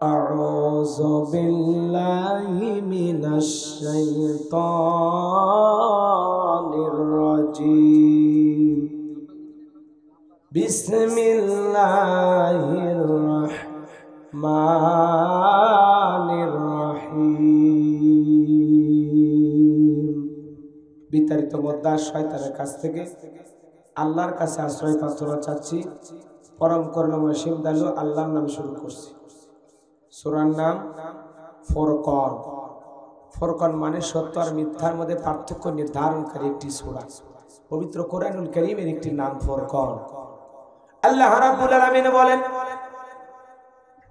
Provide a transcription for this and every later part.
أعوذ بالله من الشيطان الرجيم بسم الله الرحمن الرحيم বিতাড়িত মদ্দা শয়তানের কাছ থেকে আল্লাহর কাছে আশ্রয় প্রার্থনা চাচ্ছি। পরম করুণাময় অসীম দয়ালু আল্লাহর নামে শুরু করছি। সূরার নাম ফুরকান। ফুরকান মানে সত্য আর মিথ্যার মধ্যে পার্থক্য নির্ধারণকারী একটি সূরা। পবিত্র কোরআনুল কারীমের একটি নাম ফুরকান। আল্লাহ রাব্বুল আলামিন বলেন,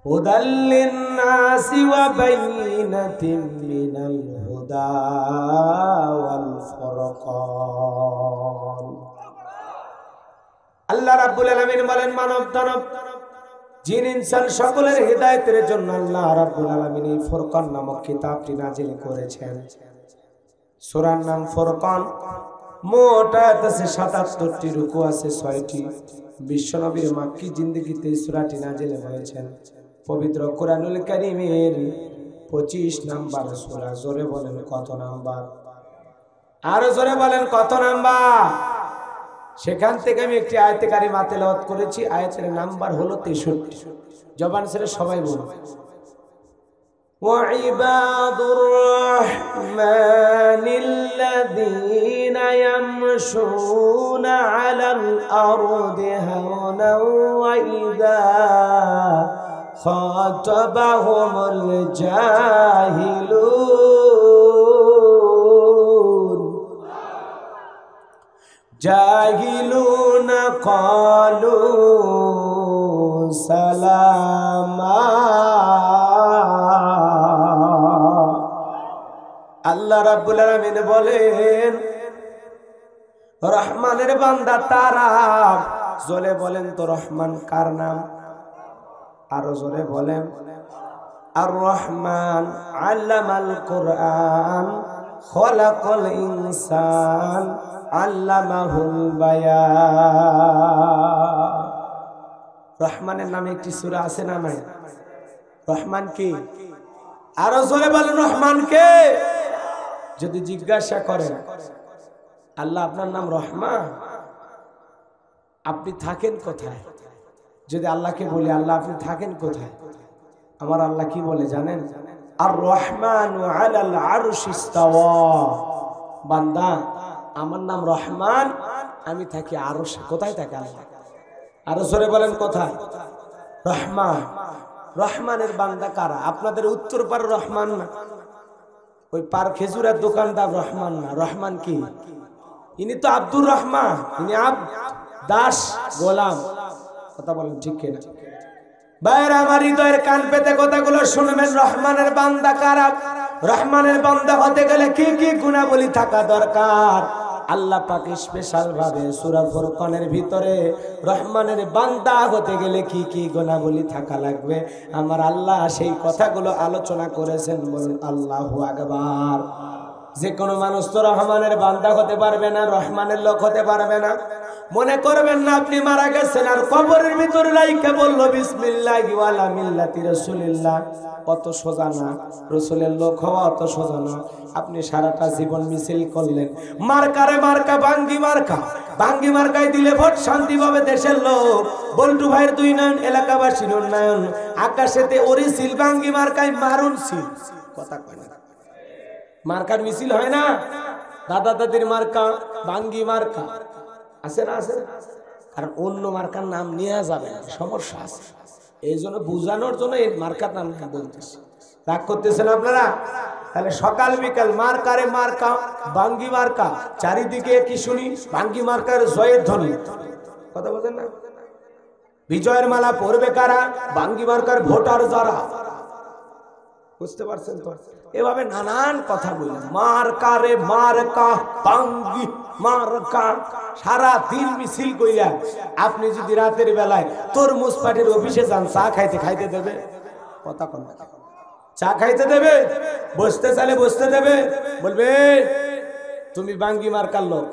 হুদাল লিন-নাসি ওয়া বাইয়িনাতিন মিনাল হুদা ওয়াল ফুরকান। আল্লাহ রাব্বুল আলামিন বলেন, মানব দানব জিন ইনসান সকলের হিদায়াতের জন্য আল্লাহ রাব্বুল আলামিন এই ফুরকান নামক কিতাবটি নাজিল করেছেন। সূরার নাম ফুরকান। মোট আয়াত আছে ৭৭টি, রুকু আছে ৬টি। বিশ্বনবীর মাক্কি জিন্দেগিতে এই সূরাটি নাজিল হয়েছেন। পবিত্র কোরআনুল কারীমের ২৫ নাম্বার সূরা। জোরে বলেন কত নাম্বার? আরো জোরে বলেন কত নাম্বার? সেখান থেকে আমি একটি আয়াতে কারিমা তেলাওয়াত করেছি। আয়াতের নাম্বার হলো ৬৩। জবান ছেড়ে সবাই বলুন, ওয়াইবাদুর রাহমানিল্লাযীনা ইয়ামশুনা আলাল আরদি হাওনা ওয়া ইযা খাতাবাহুমুল জাহিলুনা ক্বালু সালামা। আল্লাহ রাব্বুল আলামিন বলেন, রহমানের বান্দা তারা। জোরে বলেন তো রহমান কার নাম? আরো জোরে বলেন। আর রহমান আল্লামাল কুরআন খলাকাল ইনসান আল্লামাহুল বায়ান। রহমানের নামে একটি সূরা আছে না নাই? রহমান কি? আরো জোরে বলেন রহমান কে? যদি জিজ্ঞাসা করেন, আল্লাহ আপনার নাম রহমান, আপনি থাকেন কোথায়? যদি আল্লাহকে বলি, আল্লাহ আপনি থাকেন কোথায়? আমার আল্লাহ কি বলে জানেন? আর রহমানু আলাল আরশি ইস্তাওয়া। বান্দা, আমার নাম রহমান, আমি থাকি আরশে। কোথায় থাকে আল্লাহ? আরো জোরে বলেন কোথায়? রহমান। রহমানের বান্দা কারা? আপনাদের উত্তর পার রহমান না, ওই পার খেজুরের দোকানদার রহমান না। রহমান কি? ইনি তো আব্দুর রহমান, ইনি দাস গোলাম। কথা বলেন ঠিক কিনা? বাইরে আমার হৃদয়ের কান পেতে কথাগুলো শুনবেন। রহমানের বান্দা কারা? রহমানের বান্দা হতে গেলে কি কি গুণাবলী থাকা দরকার? আল্লাহ পাক স্পেশাল ভাবে সূরা ফুরকানের ভিতরে রহমানের বান্দা হতে গেলে কি কি গুণাবলী থাকা লাগবে, আমার আল্লাহ সেই কথাগুলো আলোচনা করেছেন। বলুন আল্লাহু আকবার। যে কোনো মানুষ তো রহমানের বান্দা হতে পারবে না, রহমানের লোক হতে পারবে না। মনে করবেন না আপনি মারা গেছেন আর কবরের ভিতরে রাইখা বললো বিসমিল্লাহি ওয়ালা মিল্লাতি রাসূলিল্লাহ। অত সোজা না, রাসূলের লোক হওয়া অত সোজা না। আপনি সারাটা জীবন মিছিল করলেন, মার্কারে মার্কা, ভাঙ্গি মার্কা, ভাঙ্গি মার্কায় দিলে ভোট, শান্তি পাবে দেশের লোক। বল্টু ভাইয়ের ২ নয়ন, এলাকাবাসীর উন্নয়ন, আকাশেতে ওরি সিল, ভাঙ্গি মার্কায় মারুন সিল। কথা কয় না? মার্কার মিছিল হয় না? দাদা দাদির মার্কা, ভাঙ্গি মার্কা আছে না? আছে। কারণ অন্য মার্কার নাম নেওয়া যাবে না, সমস্যা আছে। এই জন্য বুঝানোর জন্য এই মার্কার নাম বলতেছি। রাগ করতেছেন আপনারা? তাহলে সকাল বিকাল মার্কারে মার্কা, ভাঙ্গি মার্কা, চারিদিকে কি শুনি? ভাঙ্গি মার্কার জয়ের ধ্বনি। কথা বলেন না? বিজয়ের মালা পরবে কারা? ভাঙ্গি মার্কার ভোটার যারা। বুঝতে পারছেন তো? এভাবে নানান কথা বললেন, মার্কারে মার্কা, ভাঙ্গি মার্কা, সারা দিন মিছিল কইরা। আপনি যদি রাতের বেলায় তরমুজ পার্টির অফিসে যান, চা খাইতে খাইতে দেবে? কথা কন। চা খাইতে দেবে? বসতে চাইলে বসতে দেবে? বলবে তুমি ভাঙ্গি মার্কার লোক,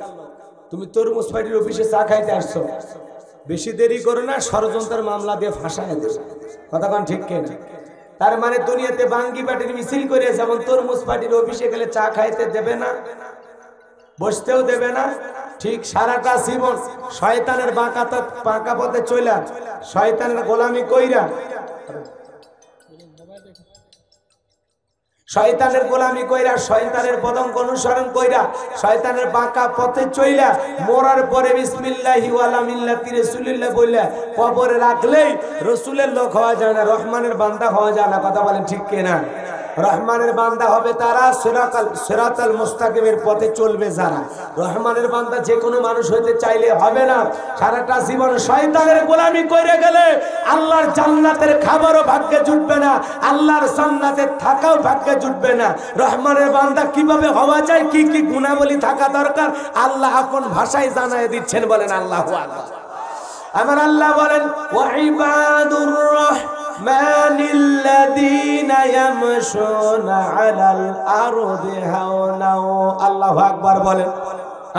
তুমি তরমুজ পার্টির অফিসে চা খাইতে আসছো, বেশি দেরি করো না, ষড়যন্ত্রের মামলা দিয়ে ফাঁসায় দেবে। কথা কন ঠিক কিনা? তার মানে দুনিয়াতে বাঙ্গি পার্টির মিছিল করে যেমন তরমুজ পার্টির অফিসে গেলে চা খাইতে দেবে না, বসতেও দেবে না, ঠিক সারাটা জীবন শয়তানের বাঁকা পথে চইলা শয়তানের গোলামি কইরা শয়তানের গোলামি কইরা শয়তানের পদঙ্ক অনুসরণ কইরা শয়তানের বাঁকা পথে চইলা মরার পরে বিসমিল্লাহি ওয়ালা মিল্লাতি রাসূলিল্লাহ বইলা কবরে রাখলেই রাসূলের লোক হওয়া যায় না, রহমানের বান্দা হওয়া যায় না। কথা বলেন ঠিক কিনা? রহমানের বান্দা হবে তারা সিরাতাল মুস্তাকিমের পথে চলবে যারা। রহমানের বান্দা যে কোনো মানুষ হইতে চাইলে হবে না। সারাটা জীবন শয়তানের গোলামি করে গেলে আল্লাহর জান্নাতের খাবারও ভাগ্যে জুটবে না, আল্লাহর জান্নাতে থাকাও ভাগ্যে জুটবে না। রহমানের বান্দা কিভাবে হওয়া যায়, কি কি গুণাবলী থাকা দরকার আল্লাহ আপন ভাষায় জানায় দিচ্ছেন। বলেন আল্লাহু আকবার। আমার আল্লাহ বলেন ওয়া ইবাদুর মানিল্লাযীনা ইয়ামশুনা আলাল আরদি হাওনা। আল্লাহু আকবার বলেন।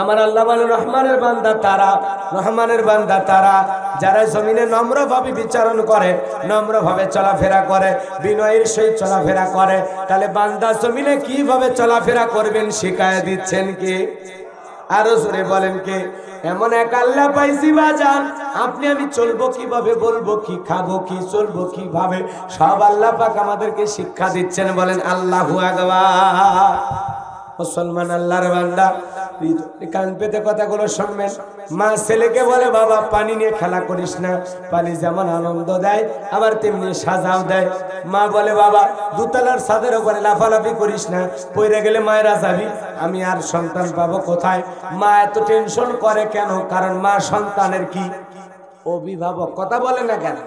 আমার আল্লাহ বলেন রহমানের বান্দা তারা, রহমানের বান্দা তারা যারা জমিনে নম্রভাবে বিচারণ করে, নম্রভাবে চলাফেরা করে, বিনয়ের সহিত চলাফেরা করে। তাহলে বান্দা জমিনে কিভাবে চলাফেরা করবেন শিখায় দিচ্ছেন কে? আরো জোরে বলেন কে? এমন এক আল্লাহ পাইছি বাজান, আপনি আমি চলবো কিভাবে, বলবো কি, খাবো কি, চলবো কিভাবে, সব আল্লাহ পাক আমাদেরকে শিক্ষা দিচ্ছেন। বলেন আল্লাহু আকবার। মুসলমান আল্লাহর বান্দা কান পেতে কথাগুলো শুনবেন। মা ছেলেকে বলে বাবা পানি নিয়ে খেলা করিস না, পানি যেমন আনন্দ দেয় আবার তেমনি সাজাও দেয়। মা বলে বাবা দুতলার ছাদের উপরে লাফালাফি করিস না, পড়ে গেলে মায়েরা যাবি, আমি আর সন্তান পাবো কোথায়। মা এত টেনশন করে কেন? কারণ মা সন্তানের কি অভিভাবক। কথা বলে না কেন?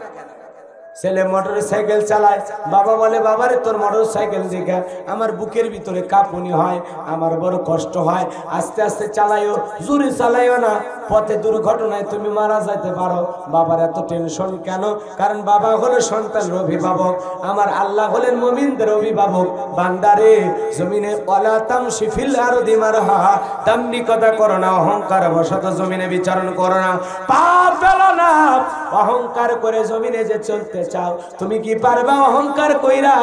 ছেলে মোটর সাইকেল চালায়, বাবা বলে বাবারে তোর মোটর সাইকেল দেখে আমার বুকের ভিতরে কাঁপুনি হয়, আমার বড় কষ্ট হয়, আস্তে আস্তে চালাইও, জোরে চালাইও না, পথে দুর্ঘটনায় তুমি মারা যাইতে পারো। বাবার এত টেনশন কেন? কারণ বাবা হলো সন্তানের অভিভাবক, আমার আল্লাহ হলেন মুমিনদের অভিভাবক। বান্দারে জমিনে ওয়ালা তামশি ফিল আরদি মারহা, দাম্ভিকতা করো না, অহংকার বশত জমিনে বিচারণ করো না, পাপ ফেলো না। অহংকার করে জমিনে যে চলতে চাও, তুমি কি পারবা অহংকার কইরা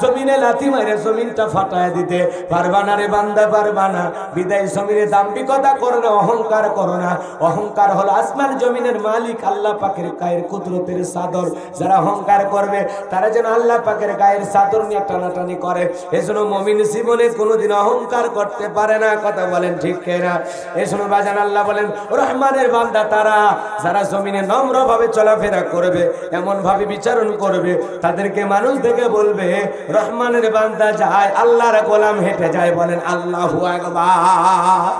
জমিনে লাথি মারে জমিনটা ফাটায় দিতে? পারবা না রে বান্দা, পারবা না। বিদায় জমিনে দাম্ভিকতা করো না, অহংকার করো না। অহংকার হলো আসমান জমিনের মালিক আল্লাহ পাকের গায়ের কুদরতের চাদর। যারা অহংকার করবে তারা যেন আল্লাহ পাকের গায়ের চাদর নিয়ে টানাটানি করে। এজন্য মুমিন জীবনে কোনোদিন অহংকার করতে পারে না। কথা বলেন ঠিক কিনা? এজন্য বাজান আল্লাহ বলেন রহমানের বান্দা তারা যারা জমিনে নম্রভাবে চলাফেরা করবে, এমন ভাবে বিচারণ করবে, তাদেরকে মানুষ দেখে বলবে রহমানের বান্দা যায়, আল্লাহর গোলাম হেঁটে যায়। বলেন আল্লাহু আকবার।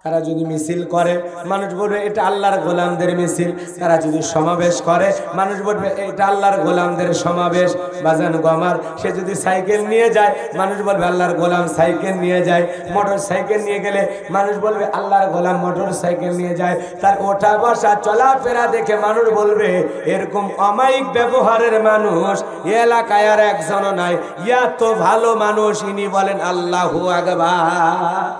তারা যদি মিছিল করে মানুষ বলবে এটা আল্লাহর গোলামদের মিছিল, তারা যদি সমাবেশ করে মানুষ বলবে এটা আল্লাহর গোলামদের সমাবেশ। বাজান গো আমার, সে যদি সাইকেল নিয়ে যায় মানুষ বলবে আল্লাহর গোলাম সাইকেল নিয়ে যায়। মোটর সাইকেল নিয়ে গেলে মানুষ বলবে আল্লাহর গোলাম মোটর সাইকেল নিয়ে যায়। তার ওঠা বসা চলাফেরা দেখে মানুষ বলবে এরকম অমায়িক ব্যবহারের মানুষ এলাকায় আর একজনও নাই, ইয়া তো ভালো মানুষ, ইনি বলেন আল্লাহু আকবার।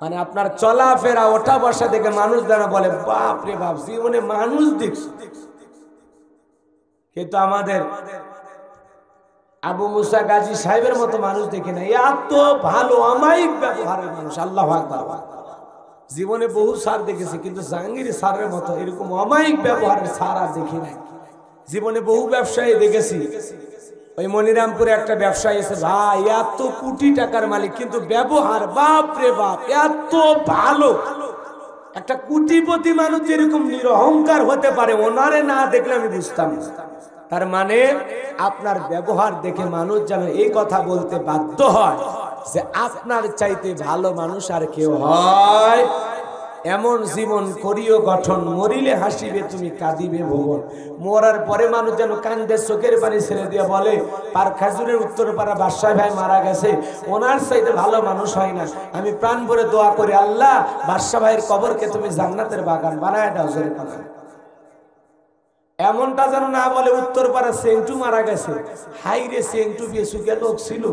মানে আপনার চলাফেরা ওঠা বসা দেখে মানুষ দ্বারা বলে বাপ রে বাপ, জীবনে মানুষ দেখছি। কিন্তু আমাদের আবু মুসা গাজী সাহেবের মতো মানুষ দেখি না, এত ভালো অমায়িক ব্যবহারের মানুষ। আল্লাহু আকবার। জীবনে বহু সার দেখেছি, কিন্তু জাহাঙ্গীর সারের মতো এরকম অমায়িক ব্যবহারের সার আর দেখি নাই। জীবনে বহু ব্যবসায়ী দেখেছি, ওই মনিরামপুরে একটা ব্যবসায়ী আছে ভাই, এত কোটি টাকার মালিক, কিন্তু ব্যবহার বাপ রে বাপ এত ভালো। একটা কোটিপতি মানুষ যেরকম নিরহংকার হতে পারে, ওনারে না দেখলে আমি বুঝতাম না। তার মানে আপনার ব্যবহার দেখে মানুষ যেন এই কথা বলতে বাধ্য হয় যে আপনার চাইতে ভালো মানুষ আর কেউ হয়। এমন জীবন করিও গঠন, মরিলে হাসিবে তুমি কাঁদিবে ভুবন। মরার পরে মানুষ যেন কান্দে, চোখের পানি ছেড়ে দিয়ে বলে পার খাজুরের উত্তরপাড়া বাদশাহ ভাই মারা গেছে, ওনার চাইতে ভালো মানুষ হয় না। আমি প্রাণ ভরে দোয়া করি আল্লাহ বাদশাহ ভাইয়ের কবরকে তুমি জান্নাতের বাগান বানায় দাও। জোরে কথা এমনটা যেন না বলে উত্তরপাড়া সেন্টু মারা গেছে, হাই রে সেন্টু বেসুকে লোক ছিল,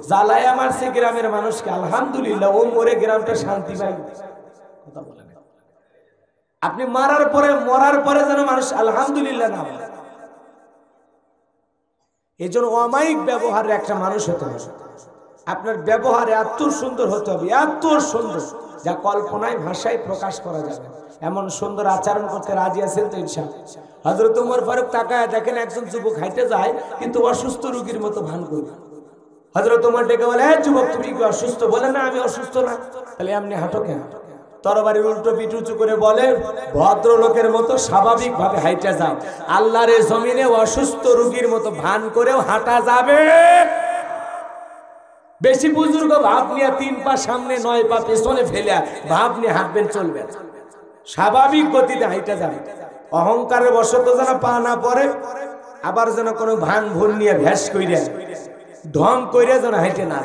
জ্বালায় আমার সে গ্রামের মানুষকে, আলহামদুলিল্লাহ ও মরে গ্রামটা শান্তি পাই। কথা বলে আপনি মরার পরে যেন মানুষ আলহামদুলিল্লাহ না বলে। এই জন্য অমায়িক ব্যবহারের একটা মানুষ হতে হবে। আপনার ব্যবহারে এত সুন্দর হতে হবে, এত সুন্দর যা কল্পনায় ভাষায় প্রকাশ করা যাবে। এমন সুন্দর আচরণ করতে রাজি আছেন তো ইনশাআল্লাহ? হযরত ওমর ফারুক তাকায় দেখেন একজন যুবক হাঁটে যায় কিন্তু অসুস্থ রোগীর মতো ভান করবে। হযরত ওমর ডেকে বলে, এই যুবক তুমি কি অসুস্থ? বলে না আমি অসুস্থ না। তাহলে এমনি হাঁটো কেন? তরবারির উল্টো পিঠ উঁচু করে বলে, ভদ্রলোকের মতো স্বাভাবিক ভাবে হাইটা যাও। আল্লাহর জমিনে অসুস্থ রোগীর মতো ভান করেও হাঁটা যাবে। বেশি বুজুর্গ ভাব নিয়ে 3 পা সামনে 9 পা পেছনে ফেলে ভাব নিয়ে হাঁটবেন চলবে না। স্বাভাবিক গতিতে হাইটা যাবে। অহংকারের বশত যেন পা না পড়ে, আবার যেন কোনো ভান ভুল নিয়ে ভ্যাস কইরা ঢং কইরা যেন হাইটে না।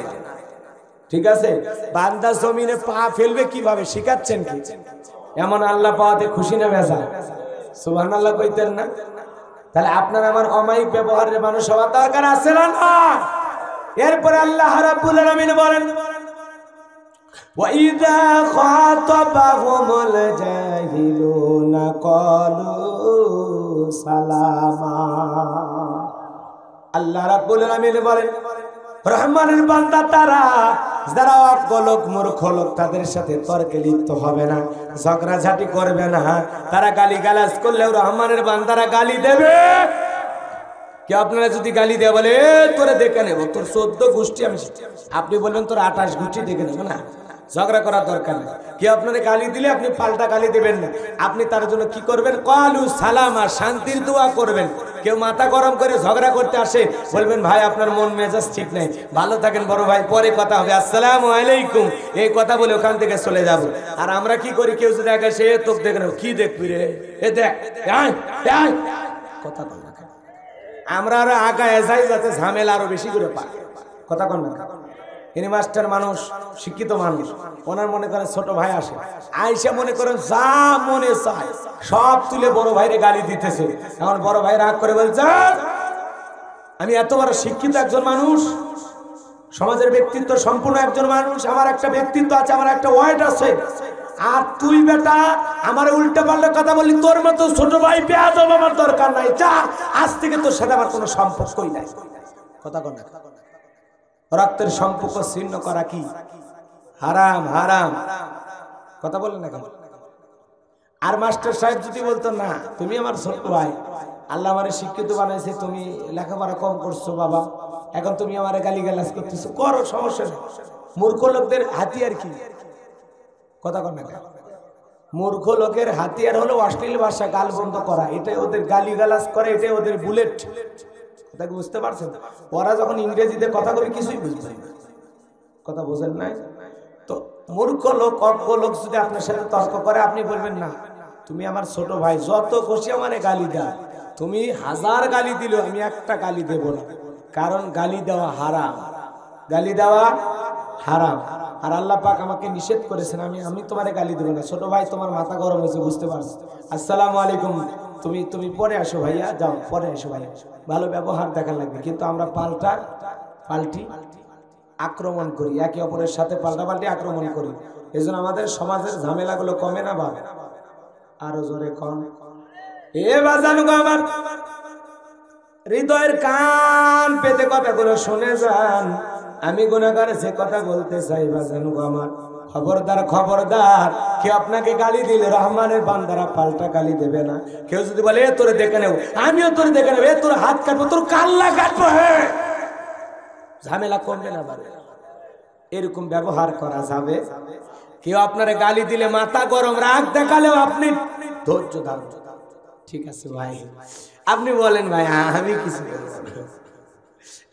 ঠিক আছে? বান্দা জমিনে পা ফেলবে কিভাবে শিখাচ্ছেন কি? এমন আল্লাহ পাওয়াতে খুশি না বেজা? সুবহানাল্লাহ কইতেন না? তাহলে আপনার আমার অমায়িক ব্যবহারের মানুষ হওয়া দরকার আছে না? এরপরে আল্লাহ রাব্বুল আলামিন বলেন, وَإِذَا خَاطَبَهُمُ الْجَاهِلُونَ قَالُوا سَلَامًا। আল্লাহ রাব্বুল আলামিন বলেন, রহমানের বান্দা তারা যারা অজ্ঞ লোক, মূর্খ লোক, তাদের সাথে তর্কে লিপ্ত হবে না, ঝগড়াঝাটি করবে না। তারা গালিগালাজ করলেও রহমানের বান্দারা গালি দেবে। কি আপনারা যদি গালি দেয়া বলে, তোরে দেখে নেব, তোর 14 গোষ্ঠী আমি, আপনি বলবেন তোর 28 গোষ্ঠী দেখে নেব না, ঝগড়া করার দরকার নেই। কি আপনারা গালি দিলে আপনি পাল্টা গালি দেবেন না, আপনি তার জন্য কি করবেন? ক্বালু সালামা, শান্তির দোয়া করবেন। কেউ মাথা গরম করে ঝগড়া করতে আসে, বলবেন ভাই আপনার মন মেজাজ ঠিক নেই, ভালো থাকেন বড় ভাই, পরে কথা হবে, আসসালামু আলাইকুম, এই কথা বলে ওখান থেকে চলে যাব। আর আমরা কি করি? কেউ যদি আগে সে তোকে দেখে নেব, কি দেখবি রে, এ দেখ, কথা বল না। আমরা আরো আগায় যাই যাতে ঝামেলা আরো বেশি করে পায়। কথা কন না? ইনি মাস্টার মানুষ, শিক্ষিত মানুষ, ওনার মনে করেন ছোট ভাই আসে, আইসা মনে করেন যা মনে চায় সব তুলে বড় ভাইরে গালি দিতেছে। এখন বড় ভাই রাগ করে বলছে, আমি এত বড় শিক্ষিত একজন মানুষ, সমাজের ব্যক্তিত্ব সম্পূর্ণ একজন মানুষ, আমার একটা ব্যক্তিত্ব আছে, আমার একটা ওয়ার্ড আছে, আর তুই বেটা আমার উল্টা পাল্টা কথা বললি, তোর মতো ছোট ভাই বেয়াদব আমার দরকার নাই, যা আজ থেকে তোর সাথে আমার কোনো সম্পর্কই নাই। কথা কন না? রক্তের সম্পর্ক ছিন্ন করা কি হারাম? হারাম। কথা বলেন না কেন? আর মাস্টার সাহেব যদি বলতো, না তুমি আমার ছোট ভাই, আল্লাহ আমারে শিক্ষিত বানাইছে, তুমি লেখাপড়া কম করছো বাবা, এখন তুমি আমারে গালিগালাজ করতেছো, করো, সমস্যা নেই। মূর্খ লোকদের হাতিয়ার কি? কথা কন না কেন? মূর্খ লোকের হাতিয়ার হলো অশ্লীল ভাষা, গাল বন্ধ করা, এটাই ওদের গালিগালাজ করে, এটাই ওদের বুলেট। কথা বুঝতে পারছেন? ওরা যখন ইংরেজিতে কথা বলে কিছুই বুঝবে না। কথা বোঝেন নাই তো? মূর্খ লোক, অজ্ঞ লোক যদি আপনার সাথে তর্ক করে, আপনি বলবেন না তুমি আমার ছোট ভাই, যত খুশি আমারে গালি দাও, তুমি 1000 গালি দিলেও আমি একটা গালি দেব না, কারণ গালি দেওয়া হারাম। গালি দেওয়া হারাম। আর আল্লাহ পাক আমাকে নিষেধ করেছেন, আমি তোমারে গালি দেব না। ছোট ভাই তোমার মাথা গরম হয়েছে, বুঝতে পারছি, আসসালামু আলাইকুম, তুমি পরে আসো ভাইয়া, যাও পরে আসো ভাইয়া, ভালো ব্যবহার দেখা লাগবে। কিন্তু আমরা পাল্টি আক্রমণ করি, একে অপরের সাথে পাল্টাপাল্টি আক্রমণ করি। এই জন্য আমাদের সমাজের ঝামেলাগুলো কমে না বা আরো জোরে কম? এ বাজান গো আমার, হৃদয়ের কান পেতে কথাগুলো শুনে যান। আমি গুনাহগার যে কথা বলতে চাই বাজান গো আমার, খবরদার খবরদার, কেউ আপনাকে গালি দিলে রহমানের বান্দারা পাল্টা গালি দেবে না। কেউ যদি বলে এ তোরে দেখে নেব, আমিও তোরে দেখে নেব, এ তোর হাত কাটবো, তোর কাল্লা কাটবো, হ্যাঁ, ঝামেলা কমবে না বারে। এরকম ব্যবহার করা যাবে? কেউ আপনারে গালি দিলে মাথা গরম, রাগ দেখালেও আপনি ধৈর্য ধারণ। ঠিক আছে ভাই, আপনি বলেন ভাই আমি কিছু বলবো না,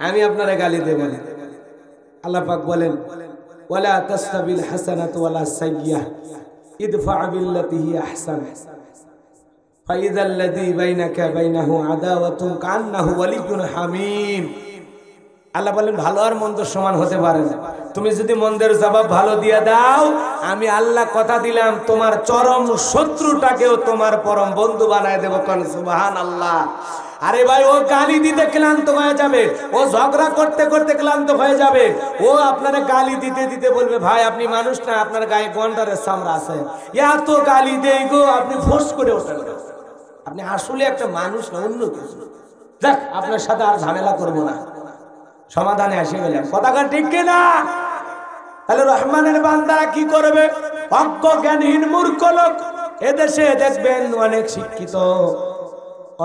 আমি আপনারে গালি দেব না। আল্লাহ পাক বলেন, ওয়ালা তাসতাবিল হাসানাতু ওয়ালা সাইয়্যাহ ইদফা বিল্লাতি হি আহসান ফাইযাল্লাযী বাইনাকা বাইনাহু আদাওয়াতুন কান্নাহু ওয়ালিয়্যুন হামীম। আল্লাহ বলেন ভালো আর মন্দ সমান হতে পারে না। তুমি যদি মন্দের জবাব ভালো দিয়ে দাও, আমি আল্লাহ কথা দিলাম তোমার চরম শত্রুটাকেও তোমার পরম বন্ধু বানায় দেব। কোন সুবহানাল্লাহ। আরে ভাই, ও গালি দিতে ক্লান্ত হয়ে যাবে, ও ঝগড়া করতে করতে ক্লান্ত হয়ে যাবে, ও আপনারা গালি দিতে দিতে বলবে ভাই আপনি মানুষ না, আপনার গায়ে গন্ডারের চামড়া আছে, এত গালি দেই গো, আপনি ফোর্স করে ওঠেন, আপনি আসলে একটা মানুষ না, অন্য কিছু। যাক আপনার সাথে আর ঝামেলা করব না, সমাধানে এসে গেলাম। কথাটা ঠিক কিনা? তাহলে রহমানের বান্দারা কি করবে? অজ্ঞ জ্ঞানহীন মূর্খ লোক। এদেশে দেখবেন অনেক শিক্ষিত,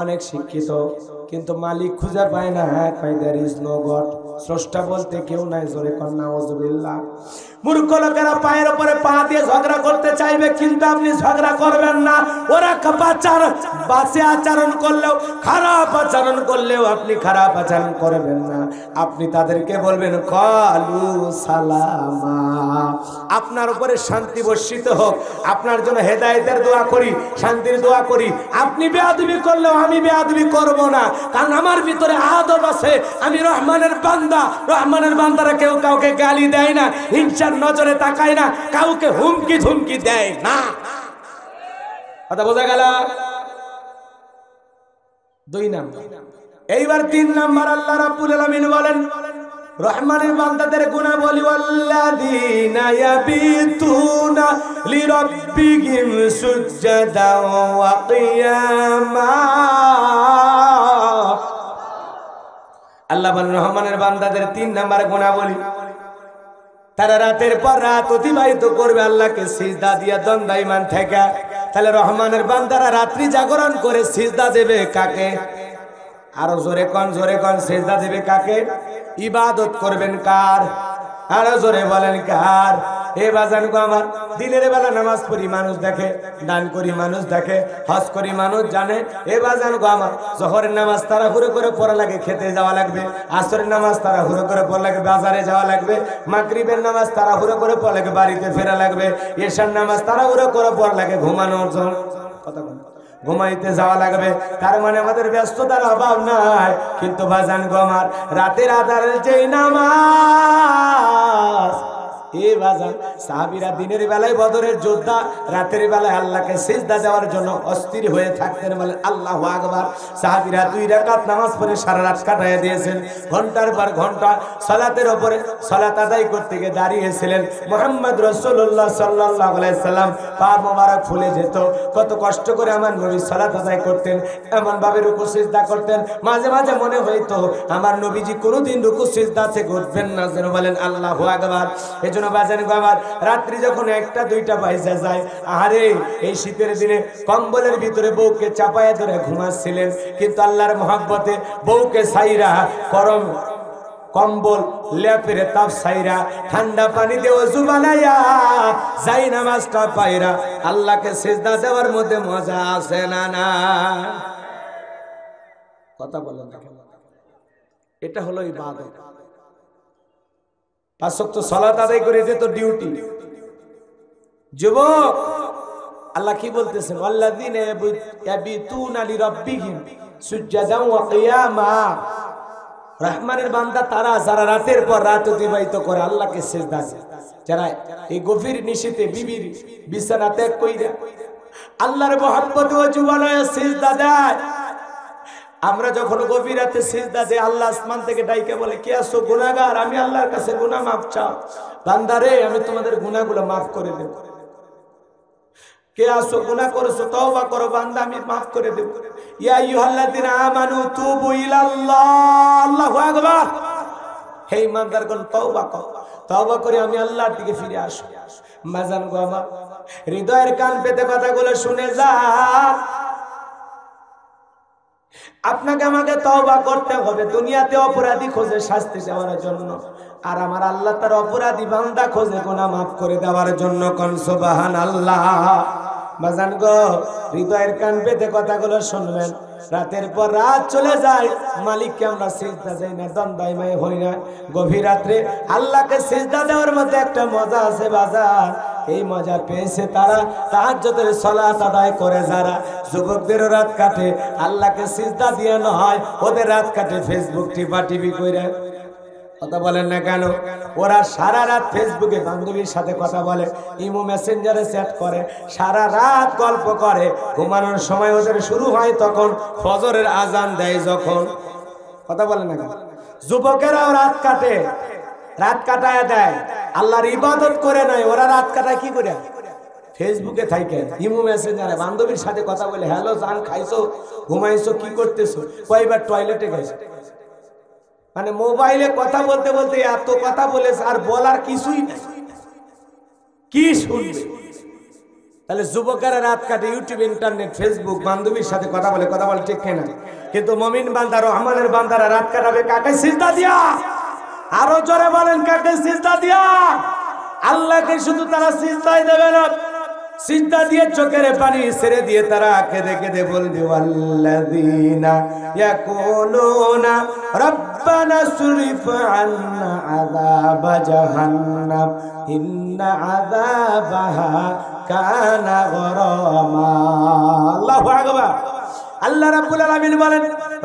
অনেক শিক্ষিত, কিন্তু মালিক খুঁজে পায় না। দেয়ার ইজ নো গড, স্রষ্টা বলতে কেউ নাই। জোরে কর নাউযুবিল্লাহ। মূর্খ লোকেরা পায়ের উপরে পা দিয়ে ঝগড়া করতে চাইবে, কিন্তু আপনি ঝগড়া করবেন না। ওরা বাসে আচরণ করলেও, খারাপ আচরণ করলেও আপনি খারাপ আচরণ করবেন না। আপনি তাদেরকে বলবেন কালু সালামা, আপনার উপরে শান্তি বর্ষিত হোক। আপনার জন্য হেদায়েতের দোয়া করি, শান্তির দোয়া করি। আপনি বেয়াদবি করলেও আমি বেয়াদবি করব না, কারণ আমার ভিতরে আদব আছে। আমি রহমানের বান্দা। রহমানের বান্দারা কেউ কাউকে গালি দেয় না, হিংসার নজরে তাকায় না, কাউকে হুমকি ধুমকি দেয় না। কথা বোঝা গেল? 2 নাম্বার। এইবার 3 নাম্বার আল্লাহ রাব্বুল আলামিন বলেন রহমানের বান্দাদের গুণাবলী, ওয়াল্লাযীনা ইয়াবিতুনা লিরাব্বিহিম সুজদান ওয়া কিয়ামা। আল্লাহ বলেন রহমানের বান্দাদের 3 নাম্বার গুণাবলী, তারা রাতের পর রাত অতিবাহিত করবে আল্লাহকে সিজদা দিয়া দণ্ডায়মান থেকে। তাহলে রহমানের বান্দারা রাত্রি জাগরণ করে সিজদা দেবে কাকে? আরো জোরে কোন, জোরে কোন। সিজদা দেবে কাকে? ইবাদত করবেন কার? আরো জোরে বলেন কার? এ বাজান গো আমার, দিনের বেলা নামাজ পড়ি মানুষ দেখে, দান করি মানুষ দেখে, হজ করি মানুষ জানে। এ বাজান গো আমার, জোহরের নামাজ তাড়াহুড়ো করে পড়া লাগে, খেতে যাওয়া লাগবে। আসরের নামাজ তাড়াহুড়ো করে পড়া লাগে, বাজারে যাওয়া লাগবে। মাগরিবের নামাজ তাড়াহুড়ো করে পড়া লাগে, বাড়িতে ফেরা লাগবে। এশার নামাজ তাড়াহুড়ো করে পড়া লাগে, ঘুমানোর জন্য, কথা বল, ঘুমাইতে যাওয়া লাগবে। তার মানে আমাদের ব্যস্ততার অভাব নাই। কিন্তু বাজান গো আমার, রাতের আধারের যেই নামাজ, এ বাজান সাহাবীরা দিনের বেলায় বদরের যোদ্ধা, রাতের বেলায় আল্লাহকে সিজদা দেওয়ার জন্য অস্থির হয়ে থাকতেন। বলেন আল্লাহু আকবার। সাহাবীরা 2 রাকাত নামাজ পড়ে সারা রাত কাটায় দিয়েছেন। ঘন্টার পর ঘন্টা সালাতের উপরে সালাত আদায় করতে গিয়ে দাঁড়িয়েছিলেন। মুহাম্মদ রাসূলুল্লাহ সাল্লাল্লাহু আলাইহি সাল্লাম পা মোবারক ফুলে যেত। কত কষ্ট করে আমার নবী সালাত আদায় করতেন, এমন ভাবে রুকু সিজদা করতেন। মাঝে মাঝে মনে হইতো আমার নবীজি কোনোদিন রুকু সিজদা থেকে উঠবেন না। যেন বলেন আল্লাহু আকবার। এজন্য বাজান গো আমার, রাত্রি যখন 1টা 2টা বাজে যায়, আরে এই শীতের দিনে কম্বলের ভিতরে বউকে চাপায়া ধরে ঘুমাচ্ছিলেন, কিন্তু আল্লাহর মহব্বতে বউকে সাইরা গরম কম্বল লেপের তাপ সাইরা ঠান্ডা পানি দিয়ে ওযু বানাইয়া যাই নামাজটা পাইরা আল্লাহকে সিজদা দেওয়ার মধ্যে মজা আছে না? না, কথা বলেন। এটা হলো ইবাদত। 5 ওয়াক্ত সালাত আদায় করে দিতে তো ডিউটি। যুবক, আল্লাহ কি বলতেছেন? ওয়াল্লাযীনা ইয়াবিতুনা লিরাব্বিহিম সুজদান ওয়া কিয়ামা। রহমানের বান্দা তারা যারা রাতের পর রাত অতিবাহিত করে আল্লাহকে সিজদা দেয়, যারা এই গভীর নিশীথে বিবির বিছানা ত্যাগ কইরা আল্লাহর মহব্বতে ওযু বানায় সিজদা দেয়। আমরা যখন গভীর রাতে সিজদা দেই, আল্লাহ আসমান থেকে ডাইকে বলে, কে আছো? গুনাহগার। আমি আল্লাহর কাছে গুনাহ মাফ চাও। বান্দা রে, আমি তোমাদের গুনাহগুলো মাফ করে দেব। কে আছো? গুনাহ করেছো, তওবা করো, বান্দা আমি মাফ করে দেব। ইয়া আইয়ুহাল্লাযিনা আমানু তুবু ইলাল্লাহ। আল্লাহু আকবার। হে ইমানদারগণ, তওবা করো, তওবা করে আমি আল্লাহর দিকে ফিরে আসো। মাজান গো আমার, হৃদয়ের কান পেতে কথাগুলো শুনে যান। আপনাকে আমাকে তওবা করতে হবে। দুনিয়াতে অপরাধী খোঁজে শাস্তি দেওয়ার জন্য, আর আমার আল্লাহ তার অপরাধী বান্দা খোঁজে গুনাহ মাফ করে দেওয়ার জন্য। কোন সুবহানাল্লাহ। বাজান গো, হৃদয়ের কান পেতে কথাগুলো শুনবেন। রাতের পর রাত চলে যায়, মালিককে আমরা সিজদা দেই না, দণ্ডায়মান হই না। গভীর রাত্রে আল্লাহকে সিজদা দেওয়ার মধ্যে একটা মজা আছে বাজার। এই মজা পেয়েছে তারা তাহাজ্জুদের সালাত আদায় করে যারা। যুবকদেরও রাত কাটে আল্লাহকে সিজদা দিয়ে নয়, ওদের রাত কাটে ফেসবুক টিপাটিপি কইরা। কথা বলেন না কেন? ওরা সারা রাত ফেসবুকে বান্ধবীর সাথে কথা বলে, ইমো মেসেঞ্জারে চ্যাট করে, সারা রাত গল্প করে। ঘুমানোর সময় ওদের শুরু হয় তখন ফজরের আজান দেয় যখন। কথা বলেন না কেন? যুবকেরাও রাত কাটে, রাত কাটায় দেয়, আল্লাহর ইবাদত করে নাই। ওরা রাত কাটায় কি করে? ফেসবুকে থাইকে ইমো মেসেঞ্জারে বান্ধবীর সাথে কথা বলে, হ্যালো জান, খাইছো, ঘুমাইছো, কি করতেছো, কয়বার টয়লেটে গেছো। মানে মোবাইলে কথা বলতে বলতে এত কথা বলেছে, আর বলার কিছুই নাই, কি শুনবে। তাহলে যুবকেরা রাত কাটে ইউটিউব, ইন্টারনেট, ফেসবুক, বান্ধবীর সাথে কথা বলে ঠিক কিনা? কিন্তু মুমিন বান্দা, রহমানের বান্দারা রাত কাটাবে কাকে? সিজদা দিয়া। আরো জোরে বলেন, কাকে? সিজদা দিয়া। আল্লাহকে শুধু তারা সিজদাই দেবে না, সিজদা দিয়ে চোখের পানি ছেড়ে দিয়ে তারা কেঁদে কেঁদে বলবে, ওয়াল্লাযীনা ইয়াকুলুনা রাব্বানা সুরিফ আন্না আযাবা জাহান্নাম ইন্না আযাবাহা কানা গরামা। আল্লাহু আকবার। আল্লাহ রাব্বুল আলামিন বলেন,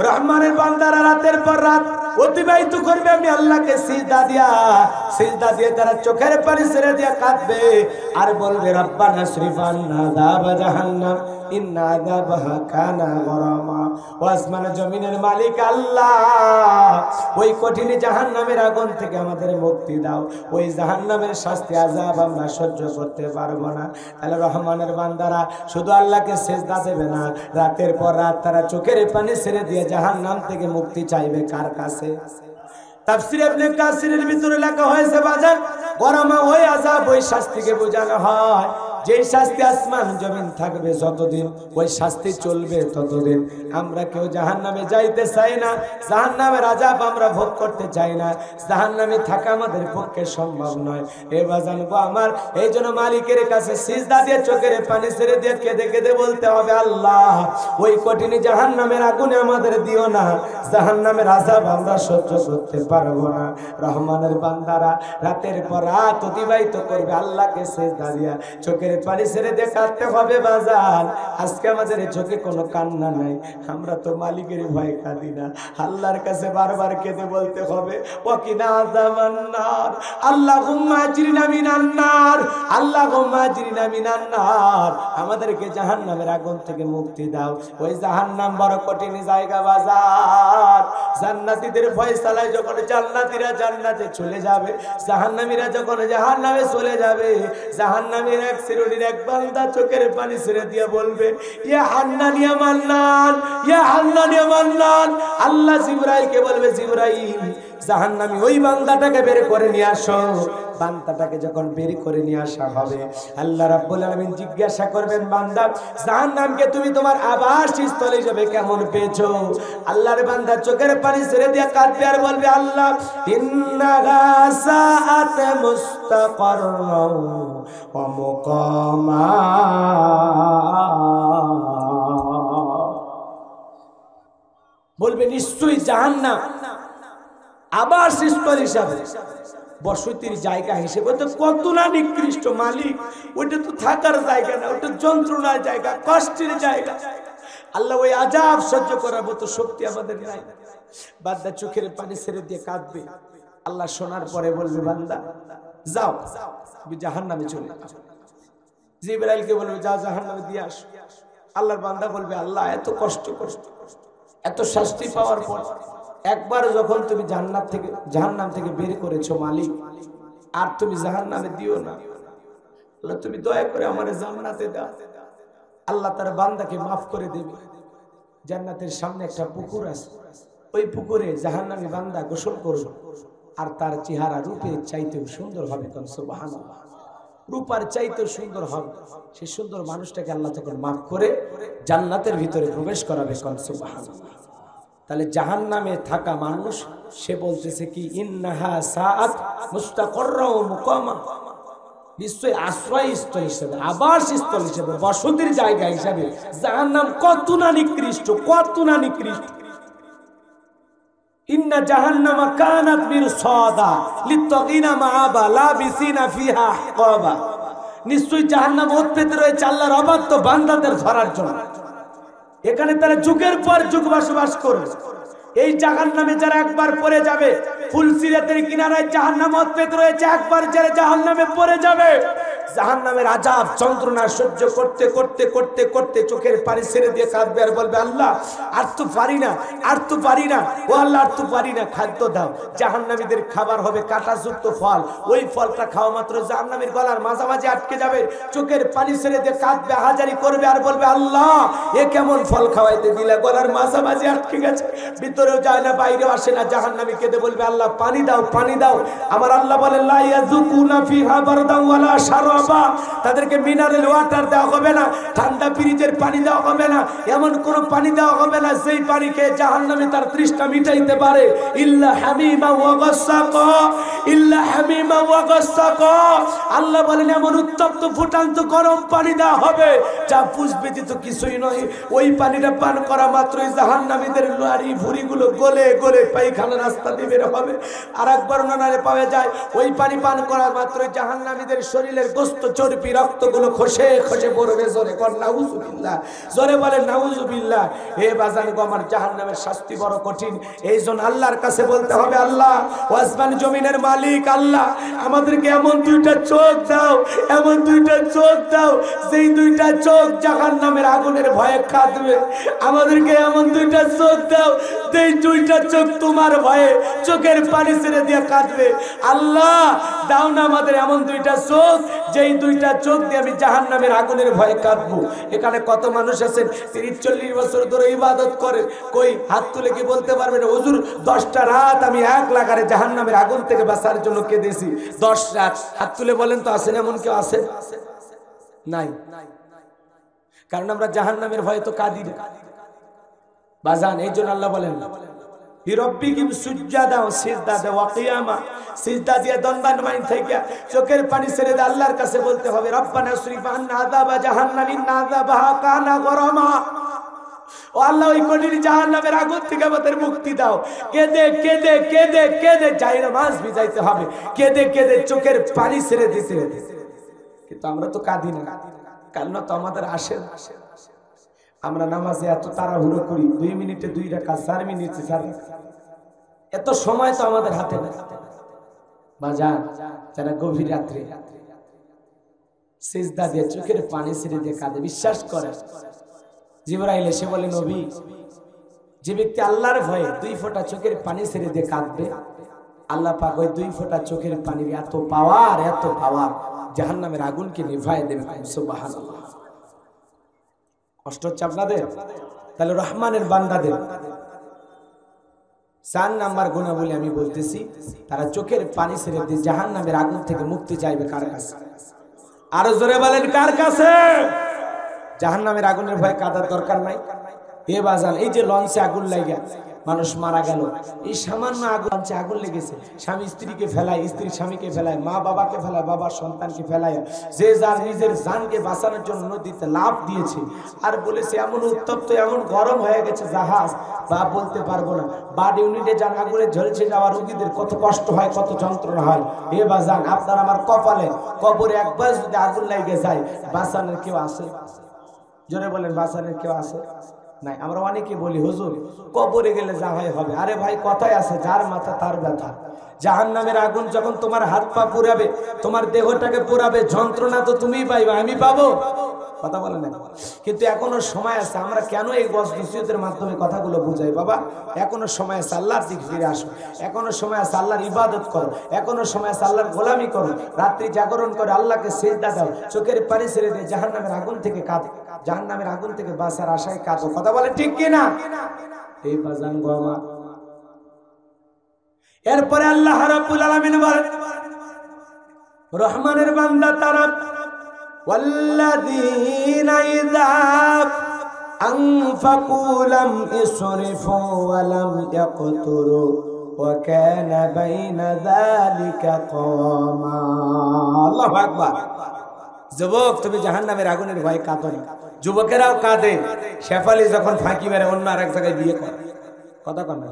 রহমানের বান্দারা রাতের পর রাত অতিবাহিত করবে আমি আল্লাহকে সিজদা দিয়ে তারা চোখের পানি ছেড়ে দিয়ে কাঁদবে আর বলবে, রব্বানা সরিফ আন্না আযাবা জাহান্নাম ইন্না আযাবাহা কানা গরামা। ও আসমান জমিনের মালিক আল্লাহ, ওই কঠিন জাহান্নামের আগুন থেকে আমাদের মুক্তি দাও, ওই জাহান্নামের শাস্তি আযাব আমরা সহ্য করতে পারবো না। তাহলে রহমানের বান্দারা শুধু আল্লাহকে সিজদা দেবে না, রাতের পর রাত তারা চোখের পানি ছেড়ে দিয়ে জাহান্নাম থেকে মুক্তি চাইবে কার কাছে? তাফসীর ইবনে কাসিরের ভিতরে লেখা হয়েছে, বাজার গরামা ওই আযাব, ওই শাস্তিকে বোঝানো হয় যেই শাস্তি আসমান জমিন থাকবে যতদিন, ওই শাস্তি চলবে ততদিন। আমরা কেউ জাহান্নামে যাইতে চাই না, জাহান্নামের আযাব আমরা ভোগ করতে চাই না, জাহান্নামে থাকা আমাদের পক্ষে সম্ভব নয়। এবার জানবো আমার, এই জন্য মালিকের কাছে সিজদা দিয়ে চোখের পানি ছেড়ে দিয়ে কেঁদে কেঁদে বলতে হবে, আল্লাহ ওই কঠিন জাহান্নামের আগুনে আমাদের দিও না, জাহান্নামের আযাব আমরা সহ্য করতে পারবো না। রহমানের বান্দারা রাতের পর রাত অতিবাহিত করবে আল্লাহকে সিজদা দিয়া চোখের পানি ছেড়ে দিয়ে কাঁদতে হবে। বাজান আজকে আমাদের চোখে কোনো কান্না নাই, আমরা তো মালিকের ভয়ে কাঁদি না, আল্লাহর কাছে বারবার কেঁদে বলতে হবে, ওয়াকিনা আযাবান নার, আল্লাহুম্মা আজরিনা মিনান নার, আল্লাহুম্মা আজরিনা মিনান নার। আমাদেরকে জাহান্নামের আগুন থেকে মুক্তি দাও। ওই জাহান্নাম বড় কঠিন জায়গা বাজার। জান্নাতীদের ফয়সালায় যখন জান্নাতীরা জান্নাতে চলে যাবে, জাহান্নামীরা যখন জাহান্নামে চলে যাবে, জাহান্নামীর এক এক বান্দা চোখের পানি ছেড়ে দিয়ে বলবে, ইয়া হান্নান ইয়া মান্নান, ইয়া হান্নান ইয়া মান্নান। আল্লাহ জিবরাইলকে বলবে, জিবরাইল জাহান্নামী ওই বান্দাটাকে বের করে নিয়ে আসো। বান্দাটাকে যখন বের করে নিয়ে আসা হবে, আল্লাহ রাব্বুল আলামিন জিজ্ঞাসা করবেন, বান্দা জাহান্নামকে তুমি তোমার আবাসস্থল হিসেবে কেমন পেয়েছো? আল্লাহর বান্দা চোখের পানি ছেড়ে দিয়ে কাঁদবে আর বলবে, আল্লাহ ইন্নাহা সাআত মুস্তাকাররাও ওয়া মুকামা। বলবে নিশ্চয়ই জাহান্নাম আবাসস্থল হিসাবে, বসতির জায়গা হিসেবে তো কত না নিকৃষ্ট মালিক। ওইটা তো থাকার জায়গা না, ওটা যন্ত্রণার জায়গা, কষ্টের জায়গা। আল্লাহ ওই আযাব সহ্য করার মতো শক্তি আমাদের নাই। বান্দা চোখের পানি ছেড়ে দিয়ে কাঁদবে। আল্লাহ শোনার পরে বলবে, বান্দা যাও তুমি জাহান্নামে চলে যাও। জিবরাইলকে বলবে, যাও জাহান্নামে দিয়ে আসো। আল্লাহর বান্দা বলবে, আল্লাহ এত কষ্ট এত শাস্তি পাওয়ার পর একবার যখন তুমি জাহান্নাম থেকে বের করেছো মালিক, আর তুমি জাহান্নামে দিও না। আল্লাহ তুমি দয়া করে আমারে জান্নাতে দাও। আল্লাহ তার বান্দাকে মাফ করে দেবে। জান্নাতের সামনে একটা পুকুর আছে, ওই পুকুরে জাহান্নামী বান্দা গোসল করবে, আর তার চেহারা রূপের চাইতেও সুন্দর হবে। সুবহানাল্লাহ, রূপার চাইতেও সুন্দর হবে। সেই সুন্দর মানুষটাকে আল্লাহ তখন মাফ করে জান্নাতের ভিতরে প্রবেশ করাবে। সুবহানাল্লাহ। তাহলে জাহান্নামে থাকা মানুষ সে বলতেছে কি, ইন্নাহা সাআত মুস্তাকাররা ওয়া মুকামা, নিশ্চয়ই আশ্রয়স্থল হিসেবে, আবাসস্থল হিসেবে, বসতির জায়গা হিসেবে জাহান্নাম কত না নিকৃষ্ট, কত না নিকৃষ্ট। ইন্না জাহান্নামা কানাত মিরসাদা লিত্তাগিনা মাআবা লাবিসিনা ফিহা আহকাবা। নিশ্চয়ই জাহান্নাম উৎপেতে রয়েছে আল্লাহর অবাধ্য বান্দাদের ধরার জন্য। এখানে তারা যুগের পর যুগ বসবাস করবে। এই জাহান্নামে যারা একবার পড়ে যাবে, ফুলসিরাতের কিনারায় জাহান্নাম উৎপেতে রয়েছে, একবার যারা জাহান্নামে পড়ে যাবে জাহান্নামের আযাব যন্ত্রণা সহ্য করতে করতে করতে করতে চোখের পানি ছেড়ে দিয়ে কাঁদবে আর বলবে আল্লাহ আর তো পারি না, আর তো পারি না, ও আল্লাহ আর তো পারি না, খাদ্য দাও। জাহান্নামীদের খাবার হবে কাঁটাযুক্ত ফল, ওই ফলটা খাওয়া মাত্র জাহান্নামীর গলার মাঝামাঝি আটকে যাবে, চোখের পানি ছেড়ে দিয়ে কাঁদবে, হাজারি করবে আর বলবে আল্লাহ এ কেমন ফল খাওয়াইতে দিলা, গলার মাঝামাঝি আটকে গেছে, ভিতরেও যায় না বাইরেও আসে না। জাহান্নামী কেঁদে বলবে আল্লাহ পানি দাও, পানি দাও। আমার আল্লাহ বলেন লা ইয়াযুকুনা ফিহা বারদান ওয়ালা শারাবা, তাদেরকে মিনারেল ওয়াটার দেওয়া হবে না, ঠান্ডা ফ্রিজের পানি দেওয়া হবে না, এমন কোন পানি দেওয়া হবে না যেই পানি খেয়ে জাহান্নামী তার তৃষ্ণা মিটাইতে পারে। ইল্লা হামিমা ওয়া গাসসাকা, ইল্লা হামিমা ওয়া গাসসাকা, আল্লাহ বলেন এমন উত্তপ্ত ফুটান্ত গরম পানি দেওয়া হবে যা পুষবে তো কিছুই নয়। ওই পানিটা পান করা মাত্রই জাহান্নামীদের নাড়ি ভুঁড়িগুলো গলে গলে পায়খানা রাস্তা দিয়ে বের হবে। আর একবার নারে পাওয়া যায় ওই পানি পান করা মাত্রই জাহান্নামীদের শরীরের গোস্ত চর্বি রক্তগুলো খসে খসে পড়বে। জোরে কর নাউজুবিল্লাহ, জোরে বলে নাউজুবিল্লাহ। হে বাজান গো, আমার জাহান্নামের শাস্তি বড় কঠিন। এইজন্য আল্লাহর কাছে বলতে হবে আল্লাহ আসমান জমিনের মালিক আল্লাহ আমাদেরকে এমন দুইটা চোখ দাও, এমন দুইটা চোখ দাও যেই দুইটা চোখ জাহান্নামের আগুনের ভয়ে কাঁদবে। আমাদেরকে এমন দুইটা চোখ দাও যেই দুইটা চোখ তোমার ভয়ে চোখের পানি ছেড়ে দিয়ে কাঁদবে। আল্লাহ দাও না আমাদের এমন দুইটা চোখ যেই দুইটা চোখ দিয়ে আমি জাহান্নামের আগুনের ভয়ে কাঁদবো। এখানে কত মানুষ আছেন 30-40 বছর ধরে ইবাদত করে, কই হাত তুলে কি বলতে পারবেন হুজুর 10টা রাত আমি 1 লাগারে জাহান্নামের আগুন থেকে বাঁচার জন্য কেঁদেছি? 10 রাত হাত তুলে বলেন তো আছেন এমন কেউ? আছে? নাই। কারণ আমরা জাহান্নামের ভয়ে তো কাঁদি না বাজান। এই জন্য আল্লাহ বলেন হিরব্বিকিম সুজদা ও সিজদা দে ওয়া কিয়ামা, সিজদা দিয়ে দণ্ডায়মান থেকে চোখের পানি ছেড়ে দিয়ে আল্লাহর কাছে বলতে হবে রব্বানা সরিফ আন্না আযাবা জাহান্নাম ইন্না আযাবাহা কানা গরামা। ও আল্লাহ ওই কঠিন জাহান্নামের আগুন থেকে আমাদের মুক্তি দাও। কেঁদে কেঁদে কেঁদে কেঁদে জাইনা মাছ ভিজাইতে হবে, কেঁদে কেঁদে চোখের পানি ছেড়ে দিতে হবে। কিন্তু আমরা তো কাঁদি না, কান্না তো আমাদের আসে না। আমরা নামাজে এত তাড়াহুড়ো করি, 2 মিনিটে 2 রাকাত, 4 মিনিটে 4 রাকাত, এত সময় তো আমাদের হাতে না। বাজার যারা গভীর রাত্রে সিজদা দিয়ে চোখের পানি ছেড়ে দিয়ে কাঁদে, বিশ্বাস করে জিবরাইল এসে বলে নবী যে ব্যক্তি আল্লাহর ভয়ে 2 ফোঁটা চোখের পানি ছেড়ে দিয়ে কাঁদবে, আল্লাহ পাক ওই 2 ফোঁটা চোখের পানির এত পাওয়ার জাহান্নামের আগুনকে নিভায় দেবে। সুবহানাল্লাহ। কষ্ট হচ্ছে আপনাদের? তাহলে রহমানের বান্দাদের 4 নাম্বার গুণাবলী আমি বলতেছি, তারা চোখের পানি ছেড়ে দিয়ে জাহান্নামের আগুন থেকে মুক্তি চাইবে। কার কাছে? আরো জোরে বলেন কার কাছে? জাহান্নামের আগুনের ভয় কাঁদার দরকার নাই। এ বাজান এই যে লঞ্চে আগুন লাগা মানুষ মারা গেল, এই সামান্য লঞ্চে আগুন লেগেছে, স্বামী স্ত্রীকে ফেলায়, স্ত্রী স্বামীকে ফেলায়, মা বাবাকে ফেলায়, বাবা সন্তানকে ফেলায়, যে যার নিজের জানকে বাঁচানোর জন্য নদীতে লাফ দিয়েছে আর বলেছে এমন উত্তপ্ত এমন গরম হয়ে গেছে জাহাজ বা বলতে পারবো না। বার্ড ইউনিটে যান আগুনে ঝলসে যাওয়া রোগীদের কত কষ্ট হয়, কত যন্ত্রণা হয়। এ বাজান আপনার আমার কপালে কবরে একবার যদি আগুন লেগে যায়, বাঁচানোর কেউ আছে? জোরে বলেন বাঁচানোর কেউ আছে? নাই। আমরা অনেকে বলি হুজুর কবরে গেলে যা হয় হবে। আরে ভাই কথায় আছে যার মাথা তার ব্যথা। জাহান্নামের আগুন যখন তোমার হাত পা পুরাবে, তোমার দেহটাকে পুরাবে, যন্ত্রণা তো তুমিই পাইবা, আমি পাবো? কথা বলে না। কিন্তু এখনো সময় আছে। আমরা কেন এই নসিহতের মাধ্যমে কথাগুলো বুঝাই? বাবা এখনো সময় আছে, আল্লাহর দিকে ফিরে আসো। এখনো সময় আছে, আল্লাহর ইবাদত করো। এখনো সময় আছে, আল্লাহর গোলামি করো। রাত্রি জাগরণ করে আল্লাহকে সিজদা দাও, চোখের পানি ছেড়ে দিয়ে জাহান্নামের আগুন থেকে কাঁদো, জাহান্নামের আগুন থেকে বাঁচার আশায় কাঁদো। কথা বলে ঠিক কিনা? এই বাজান গো আমার। এরপরে আল্লাহ রাব্বুল আলামিন বলেন রহমানের বান্দা তারা والذين إذا أنفقوا لم يسرفوا ولم يقتروا وكان بين ذلك قواما। আল্লাহু আকবার। যুবক তুমি জাহান্নামের আগুনের ভয়ে কাঁদো না। যুবকেরাও কাঁদে শেফালি যখন ফাঁকি মেরে অন্য আরেক জায়গায় বিয়ে করে। কথা কন না।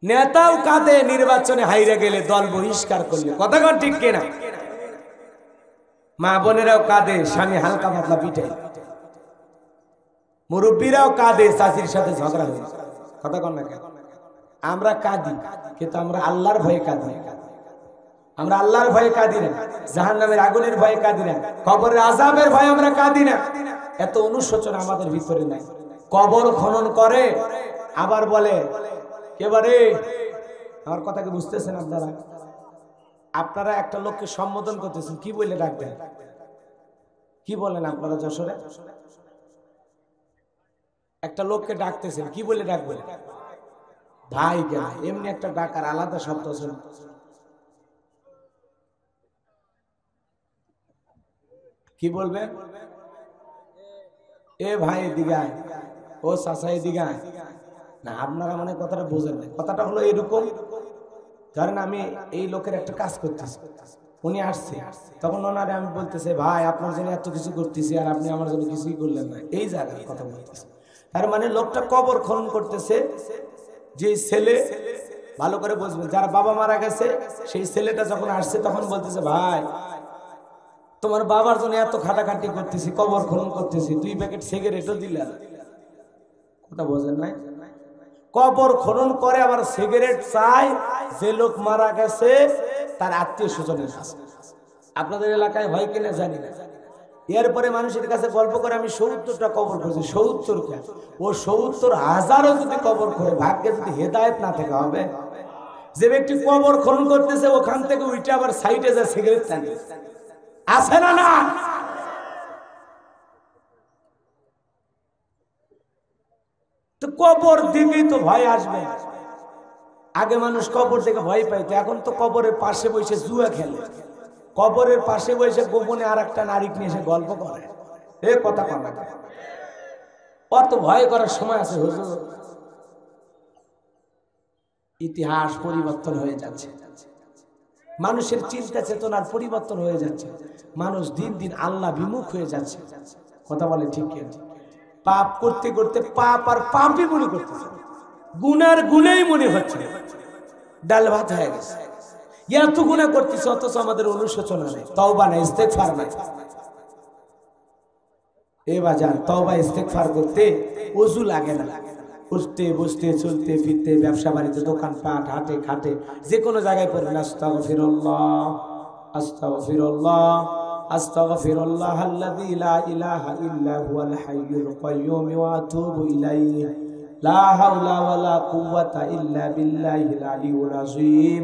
নেতাও কাঁদে নির্বাচনে হাইরে গেলে, দল বহিষ্কার করলে। কথা কন ঠিক কিনা? মা বোনেরাও কাঁদে স্বামী হালকা পাতলা পিঠে, মুরব্বীরাও কাঁদে চাচির সাথে ঝগড়া হয়ে। কথা কন না কেন? আমরা কাঁদি কিন্তু আমরা আল্লাহর ভয়ে কাঁদি। আমরা আল্লাহর ভয়ে কাঁদি না, জাহান্নামের আগুনের ভয়ে কাঁদি না, কবরের আযাবের ভয়ে আমরা কাঁদি না। এত অনুশোচনা আমাদের ভিতরে নাই। কবর খনন করে আবার বলে এবারে, আমার কথা কি বুঝতেছেন আপনারা? আপনারা একটা লোককে সম্বোধন করতেছেন, কি বলে ডাকবেন? কি বলেন আপনারা যশোরে? একটা লোককে ডাকতেছেন, কি বলে ডাকবেন? ভাই কেন? এমনি একটা ডাকার আলাদা শব্দ আছে। কি বলবেন? এ ভাই এদিকে আয়, ও চাচা এদিকে আয়। না, আপনারা মানে কথাটা বোঝেন না। কথাটা হলো এরকম, ধরেন আমি এই লোকের একটা কাজ করতেছি, উনি আসছে, তখন ওনারে আমি বলতেছে ভাই আপনার জন্য এত কিছু করতেছি আর আপনি আমার জন্য কিছুই করলেন না, এই জায়গায় কথা বলতেছে। তার মানে লোকটা কবর খনন করতেছে। যে ছেলে, ভালো করে বুঝবেন, যার বাবা মারা গেছে সেই ছেলেটা যখন আসছে তখন বলতেছে ভাই তোমার বাবার জন্য এত খাটাখাটি করতেছি, কবর খনন করতেছি, 2 প্যাকেট সিগারেটও দিলা। কথা বোঝেন নাই? কবর খনন করে আবার সিগারেট চাই যে লোক মারা গেছে তার আত্মীয় স্বজনের কাছে। আপনাদের এলাকায় হয় কিনা জানি না। এরপরে মানুষের কাছে গল্প করে আমি 70টা কবর করেছি। 70 কে? ও 70,000ও যদি কবর করে, ভাগ্যে যদি হেদায়েত না থাকে হবে? যে ব্যক্তি কবর খনন করতেছে ওখান থেকে উইটা আবার সাইডে যা সিগারেট টানে, আছে না? না, তো কবর দিকেই তো ভয় আসবে। আগে মানুষ কবর থেকে ভয় পাইতো, এখন তো কবরের পাশে বসে জুয়া খেলে, কবরের পাশে বসে গোপনে আর একটা নারী নিয়ে এসে গল্প করে। এ কথা কর না, অত ভয় করার সময় আছে হুজুর? ইতিহাস পরিবর্তন হয়ে যাচ্ছে, মানুষের চিন্তা চেতনার পরিবর্তন হয়ে যাচ্ছে, মানুষ দিন দিন আল্লাহ বিমুখ হয়ে যাচ্ছে। কথা বলে ঠিক কি? পাপ করতে করতে পাপ আর পাপই মনে করতেছে, গুনার গুনেই মনে হচ্ছে, ডাল ভাত হয়ে গেছে। এত গুনাহ করতেছে অথচ আমাদের অনুশোচনা নেই, তওবা নাই, ইস্তেগফার নাই। এ বাজার তওবা ইস্তেগফার করতে ওযু লাগে না, উঠতে বসতে চলতে ফিরতে ব্যবসা বাড়িতে দোকানপাট হাটে খাটে যে কোনো জায়গায় পড়বেন আস্তাগফিরুল্লাহ আস্তাগফিরুল্লাহ আস্তাগফিরুল্লাহ আল্লাযী লা ইলাহা ইল্লা হুয়াল হাইয়ুল কাইয়্যুম ওয়া আতুবু ইলাইহি লা হাওলা ওয়ালা কুওয়াতা ইল্লা বিল্লাহিল আলিয়্যিল আযীম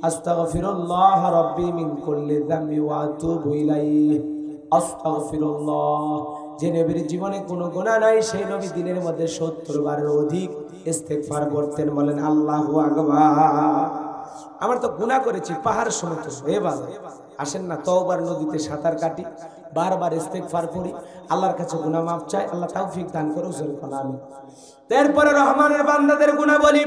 আস্তাগফিরুল্লাহ রাব্বি মিন কুল্লি যামবি ওয়া আতুবু ইলাইহি আস্তাগফিরুল্লাহ। যে নবীর জীবনে কোনো গুনাহ নাই সেই নবী দিনের মধ্যে 70 বারের অধিক ইস্তেগফার করতেন। বলেন আল্লাহু আকবার। আমরা তো গুনাহ করেছি পাহাড় সমতুল্য। এ বাবা আসেন না তওবার নদীতে সাঁতার কাটি, বারবার ইস্তেগফার করি, আল্লাহর কাছে গুনাহ মাফ চাই, আল্লাহ তৌফিক দান করুন। আমিন। তারপরে রহমানের বান্দাদের গুনাহ বলি,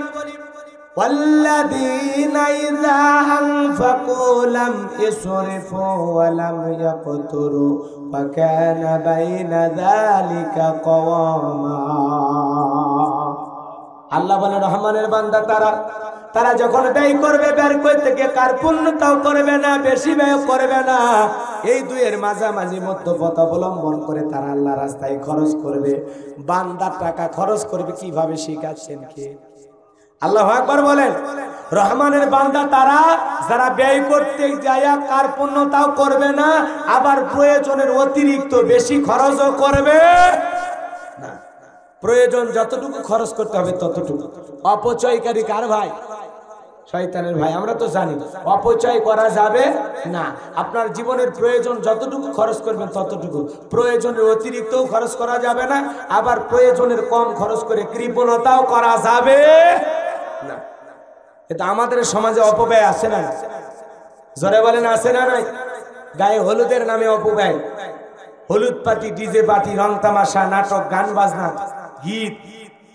والذين إذا أنفقوا لم يسرفوا ولم يقتروا وكان بين ذلك قواما। আল্লাহ বলে রহমানের বান্দা তারা যখন ব্যয় করবে, ব্যয় করতে গিয়ে কার্পণ্যতাও করবে না, বেশি ব্যয় করবে না, এই দুইয়ের মাঝামাঝি মধ্যপথ অবলম্বন করে তারা আল্লাহ রাস্তায় খরচ করবে। বান্দার টাকা খরচ করবে কিভাবে শিখাচ্ছেন কে? আল্লাহু আকবার বলেন। রহমানের বান্দা তারা যারা ব্যয় করতে যায় কার্পণ্যতাও করবে না, আবার প্রয়োজনের অতিরিক্ত বেশি খরচও করবে না। প্রয়োজন যতটুকু খরচ করতে হবে ততটুকু। অপচয়কারী কার ভাই? শয়তানের ভাই। আমরা তো জানি অপচয় করা যাবে না। আপনার জীবনের প্রয়োজন যতটুকু খরচ করবেন ততটুকু, প্রয়োজনের অতিরিক্তও খরচ করা যাবে না, আবার প্রয়োজনের কম খরচ করে কৃপণতাও করা যাবে না। এটা আমাদের সমাজে অপব্যয় আছে না? জোরে বলেন আছে না নাই? গায়ে হলুদের নামে অপব্যয়, হলুদ পার্টি, ডিজে পার্টি, রং তামাশা, নাটক, গান বাজনা, গীত,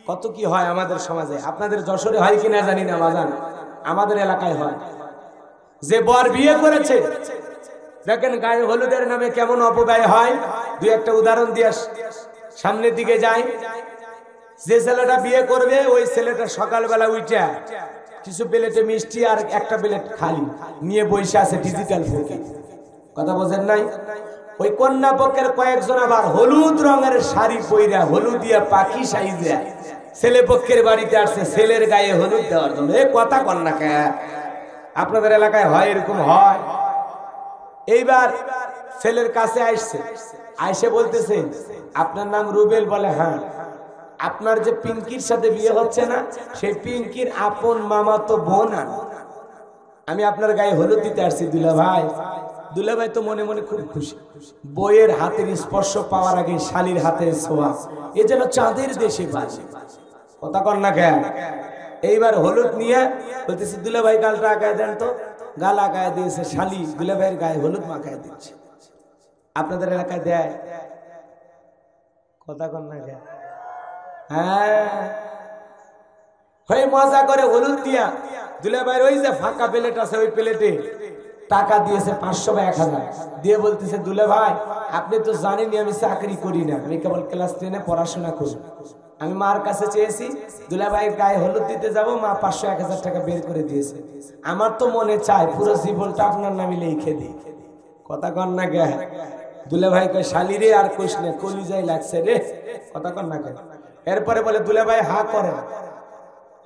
কত কি হয় আমাদের সমাজে। আপনাদের যশোরে হয় কিনা জানি না বাজান, আমাদের এলাকায় হয়। যে বর বিয়ে করেছে দেখেন গায়ে হলুদের নামে কেমন অপব্যয় হয়। দুই একটা উদাহরণ দিয়ে সামনের দিকে যাই। যে ছেলেটা বিয়ে করবে ওই ছেলেটা সকালবেলা উঠে কিছু প্লেটে মিষ্টি আর একটা প্লেট খালি নিয়ে বসে আছে ডিজিটাল ফোনে। কথা বোঝেন নাই? ওই কন্যা পক্ষের কয়েকজন আবার হলুদ রঙের শাড়ি পইরা, হলুদ দিয়া পাখি সাইজা ছেলে পক্ষের বাড়িতে আসছে ছেলের গায়ে হলুদ দেওয়ার জন্য। এ কথা কন্যা কে আপনাদের এলাকায় হয় এরকম হয়? এইবার ছেলের কাছে আসছে, আইসে বলতেছে আপনার নাম রুবেল? বলে হ্যাঁ। আপনার যে পিঙ্কির সাথে বিয়ে হচ্ছে না, সেই পিঙ্কির আপন মামাতো বোন আমি আপনার গায়ে হলুদ দিতে আসছি দুলাভাই। দুলাভাই তো মনে মনে খুব খুশি, বইয়ের হাতের স্পর্শ পাওয়ার আগে শালির হাতের ছোঁয়া, এ যেন চাঁদের দেশে বাজে। কথা কন না কেন? এইবার হলুদ নিয়ে বলতেছে দুলাভাই গালটা আগায় দেন তো। গাল আগায় দিয়েছে শালি, দুলাভাইয়ের গায়ে হলুদ মাখায় দিচ্ছে। আপনাদের এলাকায় দেয়? কথা কন না কেন? হ্যাঁ, হয়ে মজা করে হলুদ দিয়া দুলাভাইয়ের ওই যে ফাঁকা প্লেট আছে, ওই প্লেটে টাকা দিয়েছে 500 বা 1000 দিয়ে বলতেছে দুলাভাই আপনি তো জানেনই আমি চাকরি করি না, আমি কেবল ক্লাস 10-এ পড়াশোনা করি। আমি মার কাছে চেয়েছি দুলাভাইয়ের গায়ে হলুদ দিতে যাব, মা 500-1000 টাকা বের করে দিয়েছে। আমার তো মনে চায় পুরো জীবনটা আপনার নামে লিখে দিই। কথা কন না গে? দুলাভাই কয় শালি রে আর কইস না, কলিজায় লাগছে রে। কথা কন না গে? এরপরে বলে দুলাভাই হা করেন,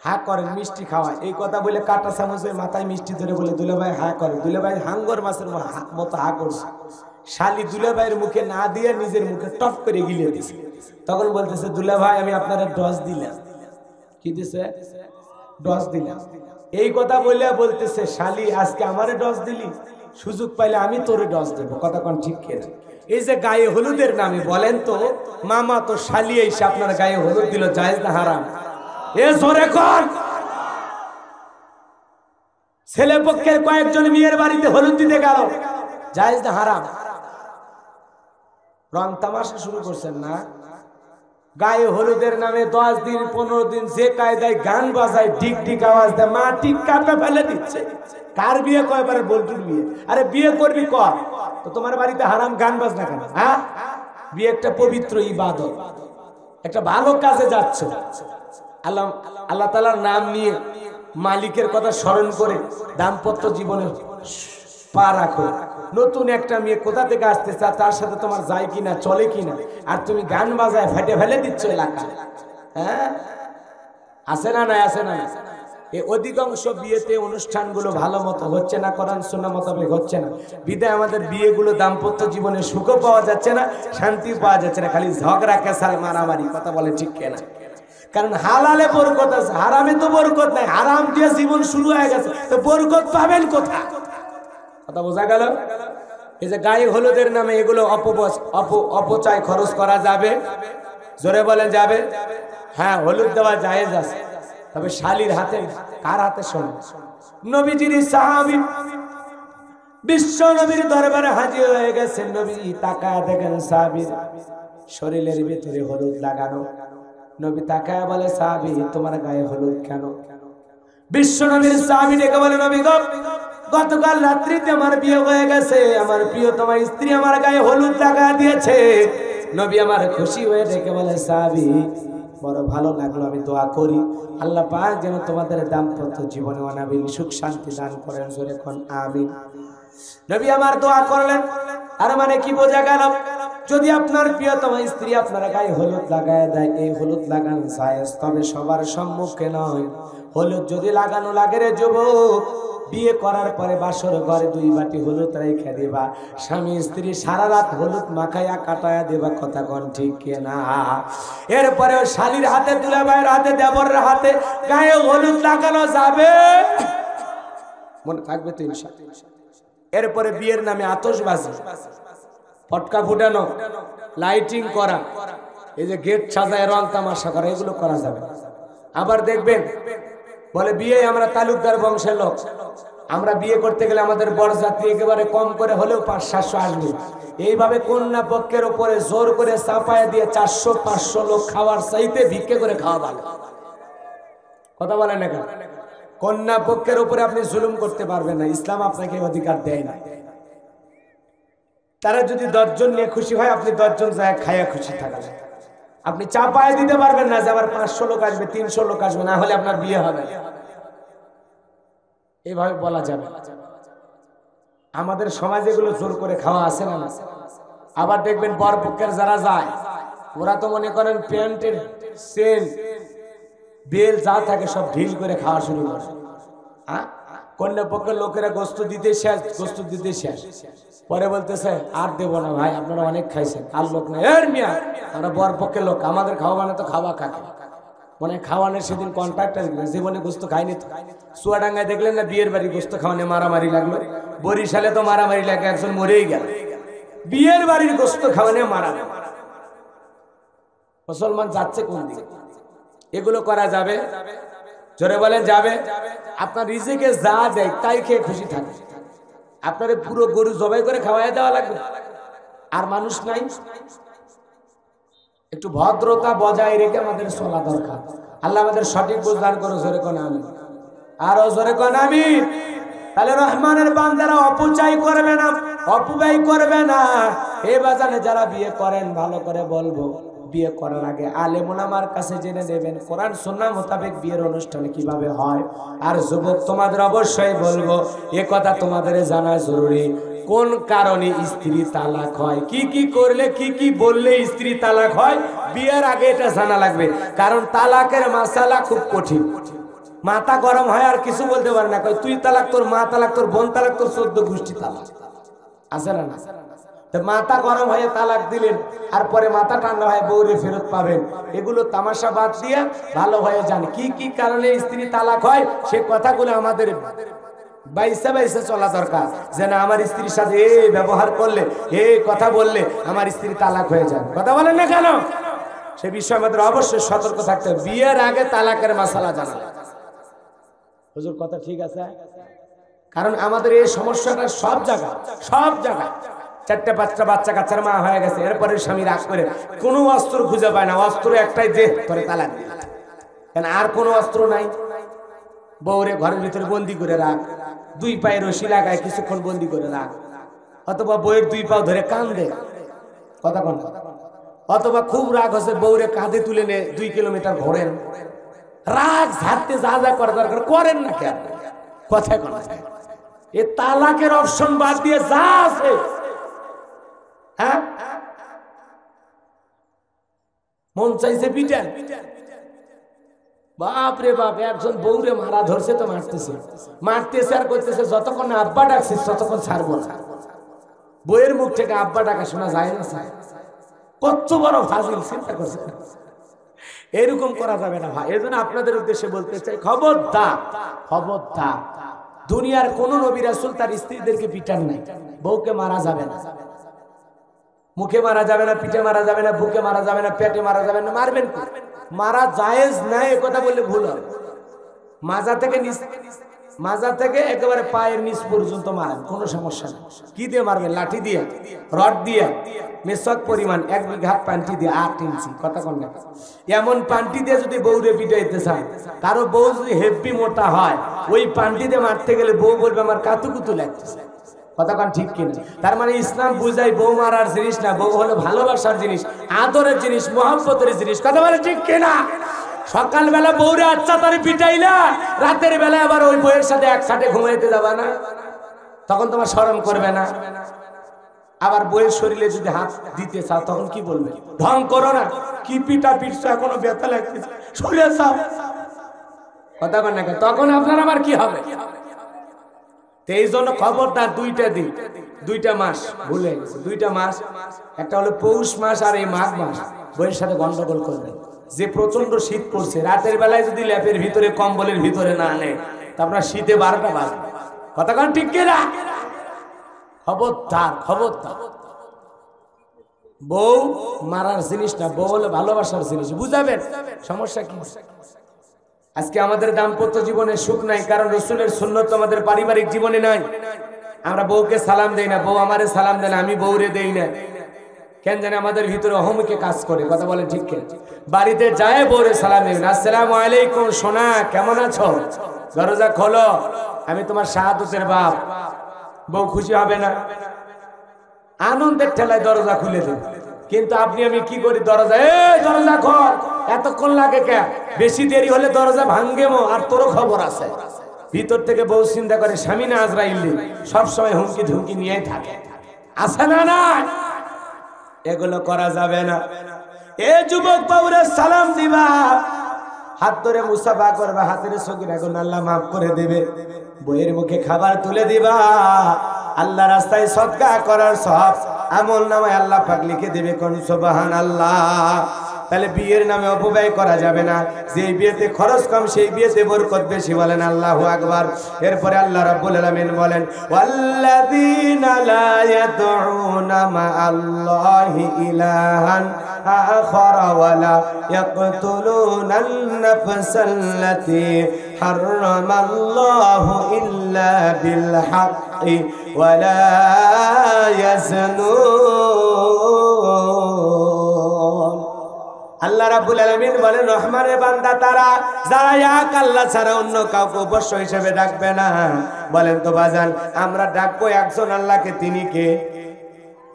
হা করেন, মিষ্টি খাওয়ায়। এই কথা বলে কাটা চামচের মাথায় মিষ্টি ধরে বলে দুলাভাই হা করে। দুলাভাই হাঙ্গর মাছের মতো হা করছে। শালি দুলাভাইয়ের মুখে না দিয়ে নিজের মুখে টপ করে গিলিয়ে দিছে। তখন বলতেছে দুলাভাই আমি আপনারা ডস দিলাম। কি দিছে? ডস দিলাম। এই কথা বলে বলতেছে শালি আজকে আমারে ডস দিলি, সুযোগ পাইলে আমি তোরে ডস দেব। কথা কোন ঠিক কেনা? এই যে গায়ে হলুদের নামে বলেন তো, মামা তো শালি এসে আপনার গায়ে হলুদ দিল, জায়েজ না হারাম? এ জোরে কোন? ছেলে পক্ষের কয়েকজন মেয়ের বাড়িতে হলুদ দিতে গেল, জায়েজ না হারাম? রং তামাশা শুরু করছেন না? গায়ে হলুদের নামে 10 দিন 15 দিন যে কায়দায় গান বাজায়, ডিক ডিক আওয়াজ দেয়, মা ঠিক কাপে ফেলে দিচ্ছে। কার বিয়ে? কয়বার বল্টুর বিয়ে। আরে বিয়ে করবি কর, তো তোমার বাড়িতে হারাম গান বাজনা কেন? হ্যাঁ, বিয়ে একটা পবিত্র ইবাদত, একটা ভালো কাজে যাচ্ছ। আল্লাহ আল্লাহ তাআলার নাম নিয়ে মালিকের কথা স্মরণ করে দাম্পত্য জীবনে পা রাখো। নতুন একটা মেয়ে কোথা থেকে আসতে চা, তার সাথে তোমার যায় কিনা, চলে কিনা, আর তুমি গান বাজায় ফেটে ফেলে দিচ্ছ এলাকা। হ্যাঁ, আছে না? নাই আছে না? এই অধিকাংশ বিয়েতে অনুষ্ঠানগুলো ভালো মতো হচ্ছে না, কোরআন সুন্নাহ মোতাবেক হচ্ছে না, বিদায় আমাদের বিয়েগুলো দাম্পত্য জীবনে সুখও পাওয়া যাচ্ছে না, শান্তি পাওয়া যাচ্ছে না, খালি ঝগড়া কেসাল মারামারি। কথা বলে ঠিক কেনা? কারণ হালালে বরকত আছে, হারামে তো বরকত নাই। হারাম দিয়ে জীবন শুরু হয়ে গেছে, তো বরকত পাবেন কোথায়? কথা বোঝা গেল? এই যে গায়ে হলুদের নামে এগুলো অপচয় খরচ করা যাবে? জোরে বলেন যাবে? হ্যাঁ, হলুদ দেওয়া জায়েজ আছে, তবে শালির হাতে। কার হাতে? শোন, নবীজির সাহাবী বিশ্ব নবীর দরবারে হাজির হয়ে গেছেন। নবী তাকায় দেখেন সাহাবীর শরীরের ভিতরে হলুদ লাগানো। নবী তাকায় বলে সাহাবী তোমার গায়ে হলুদ কেন? বিশ্ব নবীর সাহাবী ডেকে বলে নবী গো, গতকাল রাত্রিতে আমার বিয়ে হয়ে গেছে, আমার প্রিয় তোমার স্ত্রী আমার গায়ে হলুদ লাগা দিয়েছে। নবী আমার খুশি হয়ে ডেকে বলে সাহাবী বড় ভালো লাগলো, আমি দোয়া করি আল্লাহ পাক যেন তোমাদের দাম্পত্য জীবনে অনাবিল সুখ শান্তি দান করেন। জোরে কোন আমিন। নবী আমার দোয়া করলেন। আর মানে কি বোঝা গেল? যদি আপনার প্রিয়তম স্ত্রী আপনার গায়ে হলুদ লাগায় দেয়, এই হলুদ লাগানো জায়েজ, তবে সবার সম্মুখে নয়। হলুদ যদি লাগানো লাগে রে যুবক, বিয়ে করার পরে বাসর ঘরে 2 বাটি হলুদ রেখে দেবা, স্বামী স্ত্রী সারা রাত হলুদ মাখায়া কাটায়া দেবা। কথা কোন ঠিক কিনা? এরপরে শালীর হাতে, দুলাভাইয়ের হাতে, দেবরের হাতে গায়ে হলুদ লাগানো যাবে, মনে থাকবে তো ইনশাআল্লাহ। এরপরে বিয়ের নামে আতশবাজি, পটকা ফুটানো, লাইটিং করা, এই যে গেট সাজায় রং তামাশা করা, এগুলো করা যাবে। আবার দেখবেন বলে বিয়ে আমরা তালুকদার বংশের লোক, আমরা বিয়ে করতে গেলে আমাদের বরযাত্রী একেবারে কম করে হলেও 500-700 আসবে। এইভাবে কন্যা পক্ষের উপরে জোর করে চাপায় দিয়ে 400-500 লোক খাওয়ার চাইতে ভিক্ষে করে খাওয়া ভালো। কথা বলেন না কেন? কন্যা পক্ষের উপরে আপনি জুলুম করতে পারবেন না, ইসলাম আপনাকে অধিকার দেয় না। তারা যদি 10 জন নিয়ে খুশি হয়, আপনি 10 জন যায় খায়া খুশি থাকবেন। আপনি চাপায় দিতে পারবেন না যে আবার 500 লোক আসবে, 300 লোক আসবে, না হলে আপনার বিয়ে হবে। এইভাবে বলা যাবে। আমাদের সমাজে এগুলো জোর করে খাওয়া আছে না? আবার দেখবেন বরপক্ষের যারা যায়, ওরা তো মনে করেন প্যান্টের চেন বেল যা থাকে সব ঢিল করে খাওয়া শুরু করে। কন্যা পক্ষের লোকেরা গোস্ত দিতে শেষ, গোস্ত দিতে শেষ। পরে বলতেছে আর দেবো না ভাই, আপনারা অনেক খাইছেন, আর লোক নাই। এর মিয়া, আমরা বর পক্ষের লোক, আমাদের খাওয়া তো খাওয়া কাকে, মানে খাওয়ানোর সেদিন কন্ট্রাক্টার জীবনে গোস্ত খাইনি তো। চুয়াডাঙ্গায় দেখলেন না বিয়ের বাড়ি গোস্ত খাওয়ানে মারামারি লাগলো, বরিশালে তো মারামারি লাগে, একজন মরেই গেল বিয়ের বাড়ির গোস্ত খাওয়ানে মারা। মুসলমান যাচ্ছে কোন দিকে? এগুলো করা যাবে? জোরে বলেন যাবে? আপনার রিজিকে যা দেয় তাই খেয়ে খুশি থাকে। আপনার পুরো গরু জবাই করে খাওয়াই দেওয়া লাগবে, আর মানুষ নাই। একটু ভদ্রতা বজায় রেখে আমাদের চলা দরকার। আল্লাহ আমাদের সঠিক বুঝদান করো। জোরে কোন আমিন, আরো জোরে কোন আমিন। তাহলে রহমানের বান্দারা অপচয় করবে না, অপব্যয় করবে না। এ বাজানে যারা বিয়ে করেন ভালো করে বলবো, বিয়ে করার আগে আলেম ওলামার কাছে জেনে নেবেন কোরআন সুন্নাহ মোতাবেক বিয়ের অনুষ্ঠান কিভাবে হয়। আর যুবক তোমাদের অবশ্যই বলবো, এ কথা তোমাদের জানা জরুরি, কোন কারণে স্ত্রী তালাক হয়, কি কি করলে কি কি বললে স্ত্রী তালাক হয়, বিয়ের আগে এটা জানা লাগবে। কারণ তালাকের মাসালা খুব কঠিন, মাথা গরম হয় আর কিছু বলতে পারে না। তুই তালাক, তোর মা তালাক, তোর বোন তালাক, তোর 14 গোষ্ঠী তালাক, আছে না না? মাথা গরম হয়ে তালাক দিলেন, আর পরে মাথা ঠান্ডা হয় বউরে ফেরত পাবেন। এগুলো তামাশা বাদ দিয়ে ভালো হয়ে যান কি কি কারণে স্ত্রী তালাক হয়, সে কথাগুলো আমাদের বাইসা বাইসা চলা দরকার। যে না, আমার স্ত্রীর সাথে এই ব্যবহার করলে, এই কথা বললে আমার স্ত্রী তালাক হয়ে যায়। কথা বলেন না কেন? সে বিষয়ে আমাদের অবশ্যই সতর্ক থাকতে হবে। বিয়ের আগে তালাকের মাসালা জানা। হুজুর কথা ঠিক আছে? কারণ আমাদের এই সমস্যাটা সব জায়গায়, সব জায়গায়। 4টা 5টা বাচ্চা কাচ্চার মা হয়ে গেছে, এরপরে স্বামী রাগ করে কোনো অস্ত্র খুঁজে পায় না, অস্ত্র একটাই, যে তোরে তালাক দিই। কেন? আর কোনো অস্ত্র নাই। বউরে ঘরের ভিতরে বন্দি করে রাখ, 2 পায়ে রশি লাগায় কিছুক্ষণ বন্দি করে রাখ, অথবা বউয়ের 2 পা ধরে কান্দে, কথা কন, অথবা খুব রাগ হচ্ছে বউরে কাঁধে তুলে নে 2 কিলোমিটার ঘোরেন। রাগ ঝাড়তে যা যা করা দরকার করেন না কেন? কথা কন। এ তালাকের অপশন বাদ দিয়ে যা আছে, হ্যাঁ, মন চাইছে পিটান। বাপ রে বাপ, একজন বউরে মারা ধরছে তো মারতেছে আর করতেছে, যতক্ষণ আব্বা ডাকছিস ততক্ষণ ছাড়বো না। বইয়ের মুখ থেকে আব্বা ডাকা শোনা যায় না? কত বড় ফাজিল, চিন্তা করছে। এরকম করা যাবে না ভাই। এজন্য আপনাদের উদ্দেশ্যে বলতে চাই, খবরদার, খবরদার। দুনিয়ার কোন নবী রাসূল তার স্ত্রীদেরকে পিটান নাই। বউকে মারা যাবে না, মুখে মারা যাবে না, পিঠে মারা যাবে না, বুকে মারা যাবে না, পেটে মারা যাবে না। মারবেন, মারা জায়েজ নাই এ কথা বললে ভুল হবে। মাজা থেকে একেবারে পায়ের নিচ পর্যন্ত মারেন, কোনো সমস্যা নেই। কি দিয়ে মারবেন? লাঠি দিয়ে, রড দিয়ে, মেসক পরিমাণ 1 বিঘা পান্টি দিয়ে 8 ইঞ্চি, কথা কন না। এমন পান্টি দিয়ে যদি বউরে পিটাইতে চান, কারো বউ যদি হেভি মোটা হয়, ওই পান্টি দিয়ে মারতে গেলে বউ বলবে আমার কাতুকুতু লাগতেছে, কথা কন ঠিক কিনা? তার মানে ইসলাম বুঝাই বউ মারার জিনিস না, বউ হলো ভালোবাসার জিনিস, আদরের জিনিস, মহব্বতের জিনিস, কথা বলে ঠিক কিনা? সকালবেলা বউরে আচ্ছা তারে পিটাইলা, রাতের বেলা আবার ওই বউয়ের সাথে একসাথে ঘুমাইতে যাবা না, তখন তোমার শরম করবে না? আবার বউয়ের শরীরে যদি হাত দিতে চাও তখন কি বলবে? ঢং করো না, কি পিটা পিটছো, এখনো ব্যথা লাগতেছে, সরে যাও, কথা বল না। তখন আপনার আবার কি হবে? এই জন্য খবরদার, 2টা দিন, 2টা মাস ভুলে গেছে, 2টা মাস, একটা হলো পৌষ মাস আর এই মাঘ মাস, বউয়ের সাথে গন্ডগোল করবে। যে প্রচন্ড শীত পড়ছে, রাতের বেলায় যদি ল্যাপের ভিতরে, কম্বলের ভিতরে না আনে, তা আপনার শীতে 12টা বাজবে, কথা কন ঠিক কিনা? খবরদার, খবরদার। বউ মারার জিনিস না, বউ হলো ভালোবাসার জিনিস, বুঝাবেন। সমস্যা কি? আজকে আমাদের দাম্পত্য জীবনে সুখ নাই, কারণ রাসূলের সুন্নাত আমাদের পারিবারিক জীবনে নাই। আমরা বউকে সালাম দেই না, বউ আমারে সালাম দেয় না, আমি বউরে দেই না। কেন জানি আমাদের ভিতরে অহমিকে কাজ করে, কথা বলেন ঠিক কেন? বাড়িতে যায় বউরে সালাম দেবেন, আসসালামু আলাইকুম সোনা, কেমন আছো? দরজা খোলো, আমি তোমার শাহাদাতের বাপ। বউ খুশি হবে না? আনন্দের ঠেলায় দরজা খুলে দেব। কিন্তু আপনি আমি কি করি? দরজা, এই দরজা খোল, এতক্ষণ লাগে কে? বেশি দেরি হলে দরজা ভাঙ্গেমো, আর তোরও খবর আছে। ভিতর থেকে বউ চিন্তা করে স্বামী না আজরাইল, সবসময় হুমকি ধুমকি নিয়েই থাকে, আছে না? না, এগুলো করা যাবে না। এ যুবক বউরে সালাম দিবা, হাত ধরে মুসাফা করবা, হাতের সগীরা গুনাহ আল্লাহ মাফ করে দেবে। বইয়ের মুখে খাবার তুলে দিবা, আল্লাহ রাস্তায় সদকা করার সওয়াব আমলনামায় আল্লাহ পাক লিখে দেবে। কোন সুবহানাল্লাহ। তাহলে বিয়ের নামে অপব্যয় করা যাবে না। যেই বিয়েতে খরচ কম সেই বিয়েতে বরকত বেশি, বলেন আল্লাহু আকবার। এরপরে আল্লাহ রাব্বুল আলামিন বলেন ওয়াল্লাযীনা লা ইয়াদউনা মা'আল্লাহি ইলাহান আখার ওয়া লা ইয়াকতুলুনান নাফসাল্লাতী হারামাল্লাহু ইল্লা বিল হাক্কি ওয়া লা ইয়াজনুন। আল্লাহ রাব্বুল আলামিন বলেন রহমানের বান্দা তারা যারা এক আল্লাহ ছাড়া অন্য কাউকে উপাস্য হিসেবে ডাকবে না। বলেন তো বাজান, আমরা ডাকবো একজন আল্লাহকে, তিনি কে?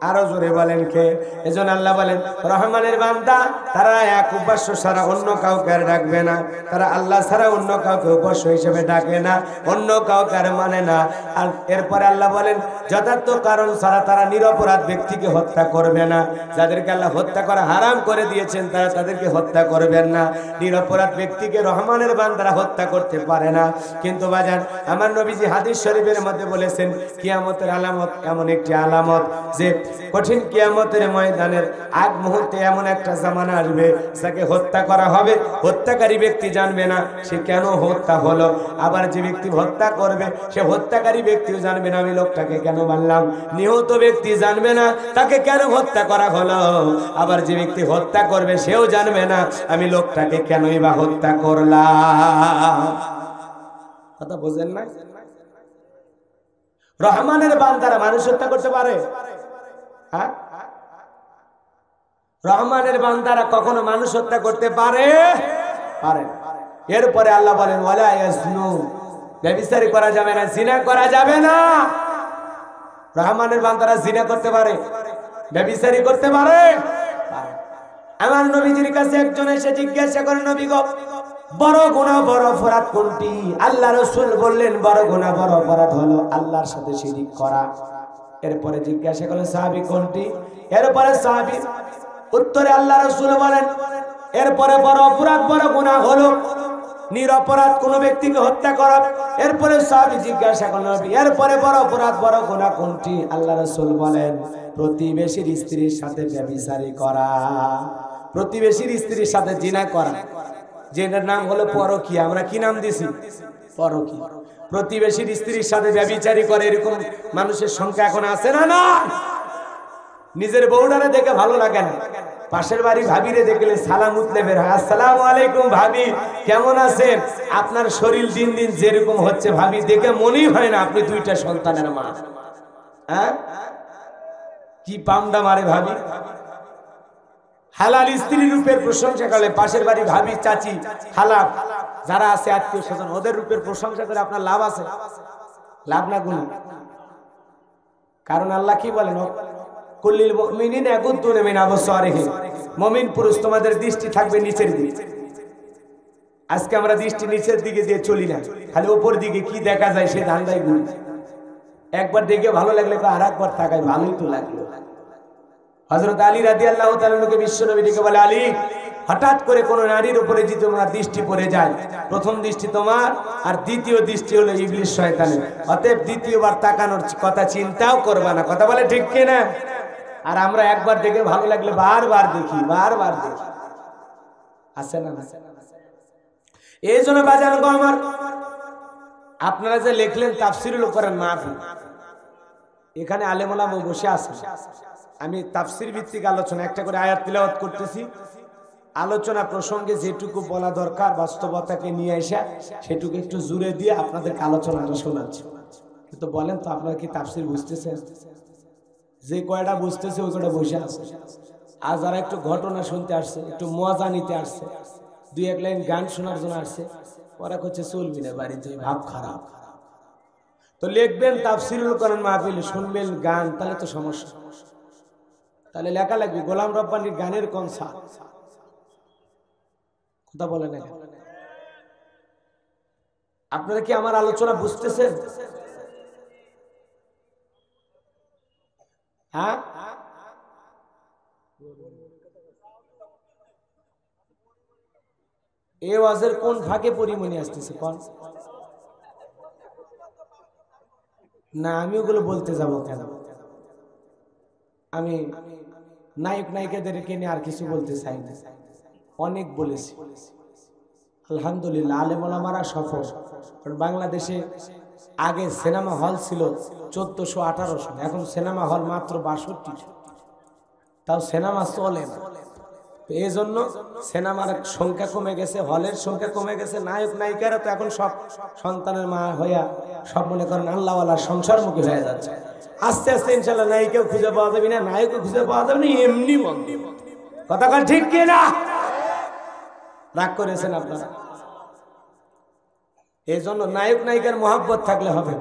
আরো জোরে বলেন কে? এজন্য আল্লাহ বলেন রহমানের বান্দা তারা এক উপাস্য ছাড়া অন্য কাউকে আর ডাকবে না। তারা আল্লাহ ছাড়া অন্য কাউকে উপাস্য হিসেবে ডাকে না, অন্য কাউকে আর মানে না। আর এরপরে আল্লাহ বলেন যথার্থ কারণ ছাড়া তারা নিরপরাধ ব্যক্তিকে হত্যা করবে না। যাদেরকে আল্লাহ হত্যা করা হারাম করে দিয়েছেন তারা তাদেরকে হত্যা করবেন না। নিরপরাধ ব্যক্তিকে রহমানের বান্দারা হত্যা করতে পারে না। কিন্তু বাজান, আমার নবীজি হাদিস শরীফের মধ্যে বলেছেন কিয়ামতের আলামত এমন একটি আলামত যে কঠিন কিয়ামতের ময়দানের আগ মুহূর্তে এমন একটা জামানা আসবে যাকে হত্যা করা হবে, হত্যাকারী ব্যক্তি জানবে না সে কেন হত্যা হলো। আবার যে ব্যক্তি হত্যা করবে সে হত্যাকারী ব্যক্তিও জানবে না আমি লোকটাকে কেন মারলাম। নিহত ব্যক্তি জানবে না তাকে কেন হত্যা করা হলো। আবার যে ব্যক্তি হত্যা করবে সেও জানবে না আমি লোকটাকে কেনই বা হত্যা করলাম। কথা বুঝেন না? রহমানের বান্দারা মানুষ হত্যা করতে পারে? হ্যাঁ, রহমানের বান্দারা কখনো মানুষ হত্যা করতে পারে? পারে। এরপরে আল্লাহ বলেন ওয়ালা ইয়াজনু, ব্যভিচারী করা যাবে না, জিনা করা যাবে না। রহমানের বান্দারা জিনা করতে পারে, ব্যভিচারী করতে পারে? আমার নবীজির কাছে একজন এসে জিজ্ঞাসা করেন নবী গো, বড় গুনাহ বড় অপরাধ কোনটি? আল্লাহ রাসূল বললেন বড় গুনাহ বড় অপরাধ হলো আল্লাহর সাথে শিরক করা। এরপরে জিজ্ঞাসা করলেন সাহাবী কোনটি? এরপরে সাহাবী উত্তরে আল্লাহ রাসূল বলেন এরপরে বড় অপরাধ বড় গুনাহ হলো নিরপরাধ কোন ব্যক্তিকে হত্যা করা। এরপরে সাহাবী জিজ্ঞাসা করলেন এরপরে বড় অপরাধ বড় গুনাহ কোনটি? আল্লাহ রাসূল বলেন প্রতিবেশীর স্ত্রীর সাথে ব্যভিচারী করা, প্রতিবেশীর স্ত্রীর সাথে জিনা করা, যেটার নাম হলো পরকীয়া। আমরা কি নাম দিছি? পরকীয়া। প্রতিবেশীর স্ত্রীর সাথে ব্যভিচারী করে এরকম মানুষের সংখ্যা এখন আছে না? না, নিজের বউডারে দেখে ভালো লাগে না, পাশের বাড়ি ভাবিরে দেখলে সালাম উতলে বের হয়, আসসালামু আলাইকুম ভাবি কেমন আছেন? আপনার শরীর দিন দিন যেরকম হচ্ছে ভাবি দেখে মনেই হয় না আপনি দুইটা সন্তানের মা। হ্যাঁ, কি পামডা মারে ভাবি। হালাল স্ত্রী রূপের প্রশংসা করলে পাশের বাড়ি ভাবি চাচি খালা যারা আছে আত্মীয় স্বজন ওদের রূপের প্রশংসা করে আপনার লাভ আছে? লাভ না গুণ। কারণ আল্লাহ কি বলেন কুল্লিল মুমিনিনা ইয়াগুদ্দু মিন আবসারিহিম, মুমিন পুরুষ তোমাদের দৃষ্টি থাকবে নিচের দিকে। আজকে আমরা দৃষ্টি নিচের দিকে দিয়ে চলি না, খালি উপর দিকে কি দেখা যায় সে ধান্দায় ঘুরি। একবার দেখে ভালো লাগলে আর একবার তাকাই, ভালোই তো লাগলো। হযরত আলী রাদিয়াল্লাহু তাআলা কে বিশ্বনবী ডেকে বলে আলী হঠাৎ করে কোন নারীর উপরে যদি তোমার দৃষ্টি পড়ে যায়, প্রথম দৃষ্টি তোমার আর দ্বিতীয় দৃষ্টি হলো ইবলিস শয়তানের, অতএব দ্বিতীয়বার তাকানোর কথা চিন্তাও করবা না। কথা বলে ঠিক কি না? আর আমরা একবার দেখে ভালো লাগলে বারবার দেখি, বারবার দেখি, আছে না? এই জন্য বাজান গো আমার, আপনারা যে লিখলেন তাফসীরুল কোরআন মাহফিল, এখানে আলেম ওলামা বসে আছেন, আমি তাফসীর ভিত্তিক আলোচনা একটা করে আয়াত তিলাওয়াত করতেছি। আলোচনা প্রসঙ্গে যেটুকু বলা দরকার বাস্তবতাকে নিয়ে আসা সেটুকু একটু জুড়ে দিয়ে আপনাদেরকে আলোচনাটা শোনাচ্ছি। কিন্তু বলেন তো আপনারা কি তাফসীর বুঝতেছেন? যে কয়টা বুঝতেছে ওই কয়টা বসে আছে, আর যারা একটু ঘটনা শুনতে আসছে, একটু মজা নিতে আসছে, দুই এক লাইন গান শোনার জন্য আসছে, ওরা করছে চলবি না বাড়িতে, ভাব খারাপ। তো লিখবেন তাফসীরুল কোরআন মাহফিল, শুনবেন গান, তাহলে তো সমস্যা। তাহলে লেখা লাগবে গোলাম রব্বানির গানের কনসার্ট। কথা বলে না? আপনারা কি আমার আলোচনা বুঝতেছেন? হ্যাঁ, এই ওয়াজের কোন ফাঁকে পরিমণি আসতেছে কোন? না আমি ওগুলো বলতে যাব কেন? আমি নায়ক নায়িকাদেরকে নিয়ে আর কিছু বলতে চাই না, অনেক বলেছি। আলহামদুলিল্লাহ আলেম ওলামারা সফল। কারণ বাংলাদেশে আগে সিনেমা হল ছিল 1400-1800, এখন সিনেমা হল মাত্র 62। তাও সিনেমা চলে না, এই জন্য সিনেমার সংখ্যা কমে গেছে, হলের সংখ্যা কমে গেছে। নায়ক নায়িকারা তো এখন সব সন্তানের মা হইয়া সব মনে করেন আল্লাহওয়ালা সংসারমুখী হয়ে যাচ্ছে। আস্তে আস্তে ইনশাল্লাহ নায়িকাও খুঁজে পাওয়া যাবে না, নায়কও খুঁজে পাওয়া যাবে না, এমনি বন্ধ। কথা কাল ঠিক কিনা? রাগ করেছেন আপনারা? এই জন্য নায়ক নায়িকার মহব্বত থাকলে হবে।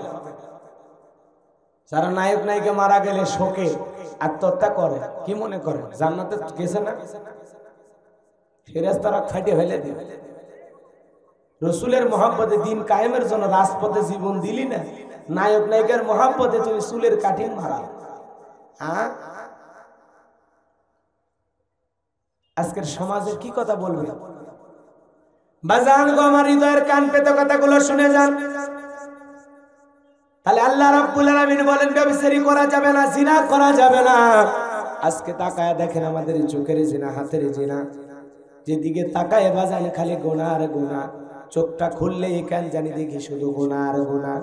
যারা নায়ক নায়িকা মারা গেলে শোকে আত্মহত্যা করে, কি মনে করে জান্নাতে গেছে না? ফেরেশতারা খাটে ফেলে দিবে। রসুলের মহব্বতে দিন কায়েমের জন্য রাজপথে জীবন দিলি না, নায়ক নায়িকার মহব্বতে তুমি চুলের কাটিং মারা। আজকের সমাজের কি কথা বলবে? বাজান গো, আমার হৃদয়ের কান পেতে কথাগুলো শুনে যান। তাহলে আল্লাহ রাব্বুল আলামিন বলেন ব্যভিচারী করা যাবে না, জিনা করা যাবে না। আজকে তাকায় দেখেন আমাদের চোখের জিনা, হাতের জিনা, যেদিকে তাকায় বাজান খালি গুনাহ আর গুনাহ। চোখটা খুললে কেন জানি দেখি শুধু গুনাহ আর গুনাহ।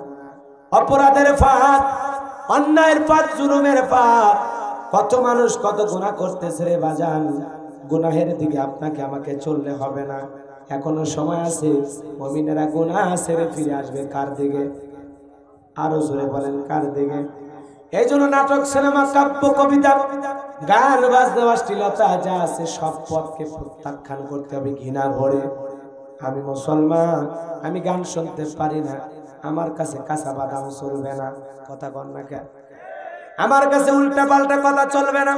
অপরাধের ফাঁদ, অন্যায়ের ফাঁদ, জুলুমের ফাঁদ। কত মানুষ কত গুনাহ করতেছে রে বাজান। গুনাহের দিকে আপনাকে আমাকে চললে হবে না, এখনো সময় আছে। মুমিনেরা গুনাহ ছেড়ে ফিরে আসবে কার দিকে? আরো জোরে বলেন কার দিকে? এই জন্য নাটক, সিনেমা, কাব্য, কবিতা, গান বাজনা, অশ্লীলতা যা আছে সব পথকে প্রত্যাখ্যান করতে হবে ঘৃণা ভরে। আমি মুসলমান, আমি গান শুনতে পারি না, আমার কাছে কাঁচা বাদাম চলবে না। কথা কন না কেন? আমার কাছে উল্টা পাল্টা কথা চলবে না।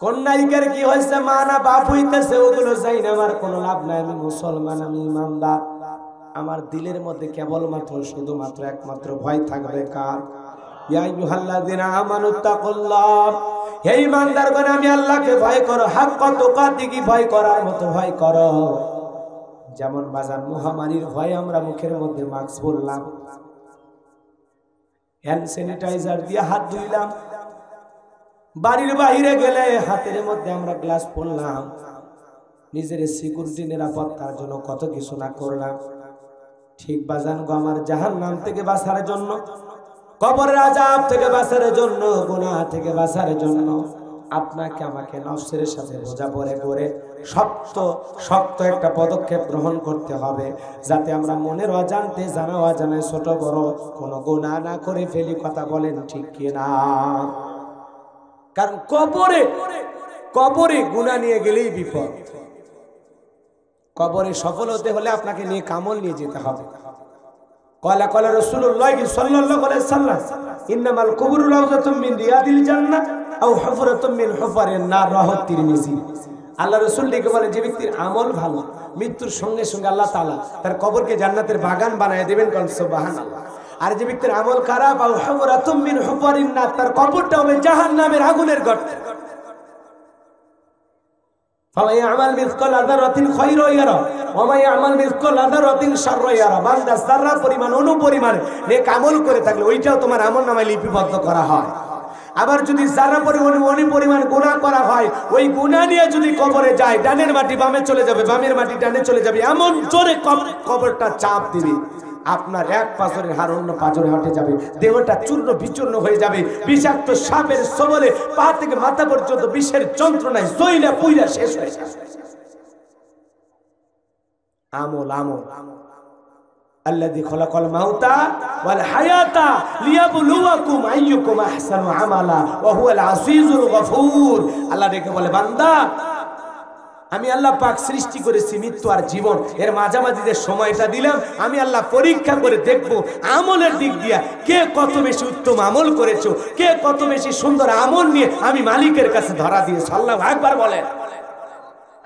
কোন নায়িকার কি হয়েছে, মা না বাপ হইতেছে, ওগুলো চাই না, আমার কোনো লাভ নাই। আমি মুসলমান, আমি ইমানদার। আমার দিলের মধ্যে কেবলমাত্র শুধুমাত্র একমাত্র ভয় থাকবে কার? ইয়া আইয়ুহাল্লাযিনা আমানুত্তাকুল্লাহ, হে ইমানদারগণ আমি আল্লাহকে ভয় করো, হাক্কা তুকাতিহি, ভয় করার মতো ভয় করো। যেমন বাজার মহামারীর ভয় আমরা মুখের মধ্যে মাস্ক পরলাম, হ্যান্ড স্যানিটাইজার দিয়ে হাত ধুইলাম, বাড়ির বাইরে গেলে হাতের মধ্যে আমরা গ্লাস পরলাম, নিজের সিকিউরিটি নিরাপত্তার জন্য কত কিছু না করলাম। ঠিক বাজান গো, আমার জাহান্নাম থেকে বাঁচার জন্য, কবরের আযাব থেকে বাঁচার জন্য, গুনাহ থেকে বাঁচার জন্য আপনাকে আমাকে নফসের সাথে বোঝাপড়া করে শক্ত শক্ত একটা পদক্ষেপ গ্রহণ করতে হবে, যাতে আমরা মনের অজান্তে, জানা অজানায়, ছোট বড় কোনো গুনাহ না করে ফেলি। কথা বলেন ঠিক কিনা? কারণ কবরে গুনাহ নিয়ে গেলেই বিপদ। কবরে সফল হতে হলে আপনাকে নিয়ে কামল নিয়ে যেতে হবে। কলা কলা রাসূলুল্লাহ সাল্লাল্লাহু আলাইহি সাল্লাম, ইন্নামাল কুবুরু রাউযাতুম মিন রিয়াদিল জান্নাহ আও হুফরাতুম মিন হুফারিন নার, রাওয়াহু তিরমিজি। আল্লাহ রাসূল ডেকে বলে, যে ব্যক্তির আমল ভালো, মৃত্যুর সঙ্গে সঙ্গে আল্লাহ তাআলা তার কবরকে জান্নাতের বাগান বানায় দেবেন। কোন সুবহানাল্লাহ। আর যে ব্যক্তির আমল খারাপ, আও হুফরাতুম মিন হুফারিন নার, তার কবরটা হবে জাহান্নামের আগুনের গর্ত। ফামান ইয়ামাল মিসকালা যারাতিন খায়রান ইয়ারা ওয়া মান ইয়ামাল মিসকালা যারাতিন শাররান ইয়ারা। বান্দা যারা পরিমাণ অনুপরিমাণে নেক আমল করে থাকলে ওইটাও তোমার আমলনামায় লিপিবদ্ধ করা হয়। আবার যদি যারা পরিমাণ গুনাহ করা হয়, ওই গুনাহ নিয়ে যদি কবরে যায়, ডানের মাটি বামে চলে যাবে, বামের মাটি ডানে চলে যাবে, এমন জোরে কবরটা চাপ দিবে, আপনার এক পাঁজরের হাড় অন্য পাঁজরে হাঁটে যাবে, দেহটা চূর্ণ বিচূর্ণ হয়ে যাবে। বিষাক্ত সাপের ছোবলে পা থেকে মাথা পর্যন্ত বিষের যন্ত্রণায় জইলা পুইলা শেষ হয়ে যাবে। আমল আমল আল্লাযী খালাকাল মাউতা ওয়াল হায়াতা লিয়াবলুয়াকুম আইয়ুকুম আহসানু আমালা ওয়া হুয়াল আজিজুল গফুর। আল্লাহ ডেকে বলে, বান্দা আমি আল্লাহ পাক সৃষ্টি করেছি মৃত্যু আর জীবন, এর মাঝামাঝি যে সময়টা দিলাম, আমি আল্লাহ পরীক্ষা করে দেখবো আমলের দিক দিয়া কে কত বেশি উত্তম আমল করেছো, কে কত বেশি সুন্দর আমল নিয়ে আমি মালিকের কাছে ধরা দিয়েছি। আল্লাহু আকবার বলেন।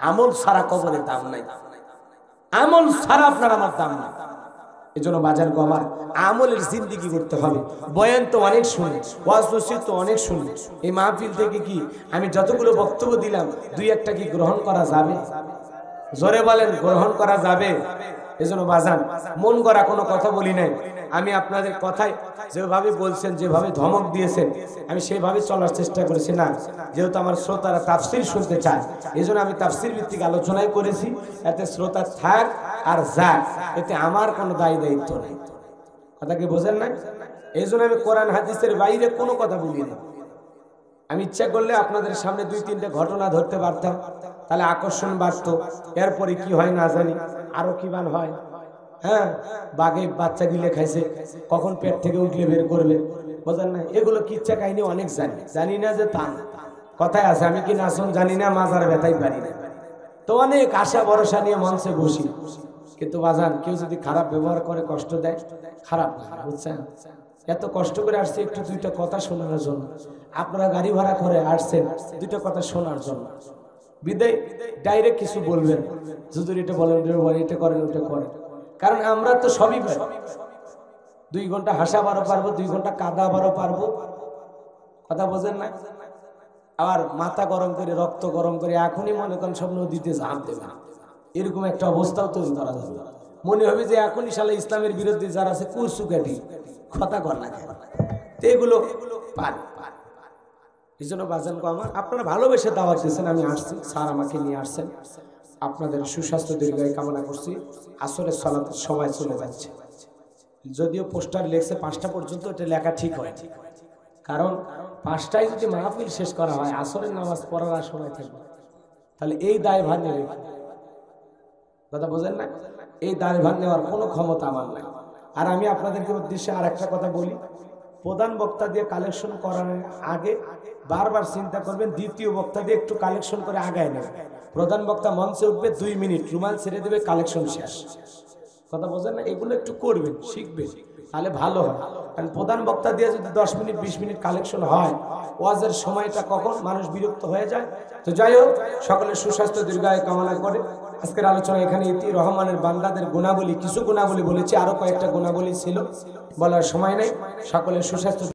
আমল ছাড়া কবরের দাম নাই, আমল ছাড়া আপনার আমার দাম নাই। এই জন্য বাজার গো, আমার আমলের জিন্দিগি করতে হবে। বয়ান তো অনেক শুনি, ওয়াজ নসিহত তো অনেক শুনি, এই মাহফিল থেকে কি আমি যতগুলো বক্তব্য দিলাম দুই একটা কি গ্রহণ করা যাবে? জোরে বলেন গ্রহণ করা যাবে। এজন্য বাজান মন গড়া কোনো কথা বলি নাই, আমি আপনাদের কথায় যেভাবে বলছেন, যেভাবে ধমক দিয়েছেন, আমি সেভাবে চলার চেষ্টা করেছি। না, যেহেতু আমার শ্রোতারা তাফসীর শুনতে চায়, এজন্য আমি তাফসীর ভিত্তিক আলোচনাই করেছি। এতে শ্রোতা থাক আর যাক, এতে আমার কোনো দায়ী দায়িত্ব নেই। কথা কি বোঝেন না? এই জন্য আমি কোরআন হাদিসের বাইরে কোনো কথা বলি না। আমি ইচ্ছা করলে আপনাদের সামনে 2-3টা ঘটনা ধরতে পারতাম, তাহলে আকর্ষণ বাড়তো। এরপরে কি হয় না জানি, আরো কি বান হয়। হ্যাঁ, বাঘে বাচ্চা গিলে খাইছে, কখন পেট থেকে উঠলে বের করবে, বোঝেন না? এগুলো কিচ্ছা কাহিনী অনেক জানি, জানি না যে তা কথায় আছে আমি কি নাচন জানি না, মাজার ব্যথাই পারি না। তো অনেক আশা ভরসা নিয়ে মঞ্চে বসি, কিন্তু বাজান কেউ যদি খারাপ ব্যবহার করে, কষ্ট দেয়, খারাপ লাগে, বুঝছেন? এত কষ্ট করে আসছে একটু 2টা কথা শোনার জন্য, আপনারা গাড়ি ভাড়া করে আসছেন 2টা কথা শোনার জন্য। বিদায় ডাইরেক্ট কিছু বলবেন, যদি এটা বলেন, এটা করেন, ওটা করেন, কারণ আমরা তো সবই পারি। 2 ঘন্টা হাসাবারও পারবো, 2 ঘন্টা কাঁদাবারও পারবো। কথা বোঝেন না? আবার মাথা গরম করে, রক্ত গরম করে এখনই মনে করেন সব নদীতে ঝাঁপ দেবে, এরকম একটা অবস্থাও তৈরি করা যাবে। মনে হবে যে এখনই সালে ইসলামের বিরুদ্ধে যারা আছে কুচুকাটি কথা কর না, এগুলো পারে। এই জন্য বাজান কো আমার, আপনারা ভালোবেসে দাওয়াত দিয়েছেন, আমি আসছি, স্যার আমাকে নিয়ে আসছেন। আপনাদের সুস্বাস্থ্য দীর্ঘায়ু কামনা করছি। আসরের সালাতের সময় চলে যাচ্ছে, যদিও পোস্টার লেখছে 5টা পর্যন্ত, এটা লেখা ঠিক হয়, কারণ 5টায় যদি মাহফিল শেষ করা হয়, আসরের নামাজ পড়ার আর সময় থাকবে, তাহলে এই দায়ভার নেবে। কথা বোঝেন না? এই দায়ভার নেওয়ার কোনো ক্ষমতা আমার নাই। আর আমি আপনাদেরকে উদ্দেশ্যে আর একটা কথা বলি, প্রধান বক্তা দিয়ে কালেকশন করানোর আগে বারবার চিন্তা করবেন, দ্বিতীয় বক্তা দিয়ে একটু কালেকশন করে আগায় নেবেন। প্রধান বক্তা মঞ্চে উঠবে, 2 মিনিট রুমাল ছেড়ে দেবে, কালেকশন শেষ। কথা বোঝেন না? এগুলো একটু করবেন, শিখবেন, তাহলে ভালো হয়। কারণ প্রধান বক্তা দিয়ে যদি 10 মিনিট 20 মিনিট কালেকশন হয়, ওয়াজের সময়টা কখন মানুষ বিরক্ত হয়ে যায়। তো যাই হোক, সকলের সুস্বাস্থ্য দীর্ঘায়ু কামনা করে আজকের আলোচনা এখানে ইতি। রহমানের বান্দাদের গুণাবলী, কিছু গুণাবলী বলেছি, আরো কয়েকটা গুণাবলী ছিল, বলার সময় নেই। সকলের সুস্বাস্থ্য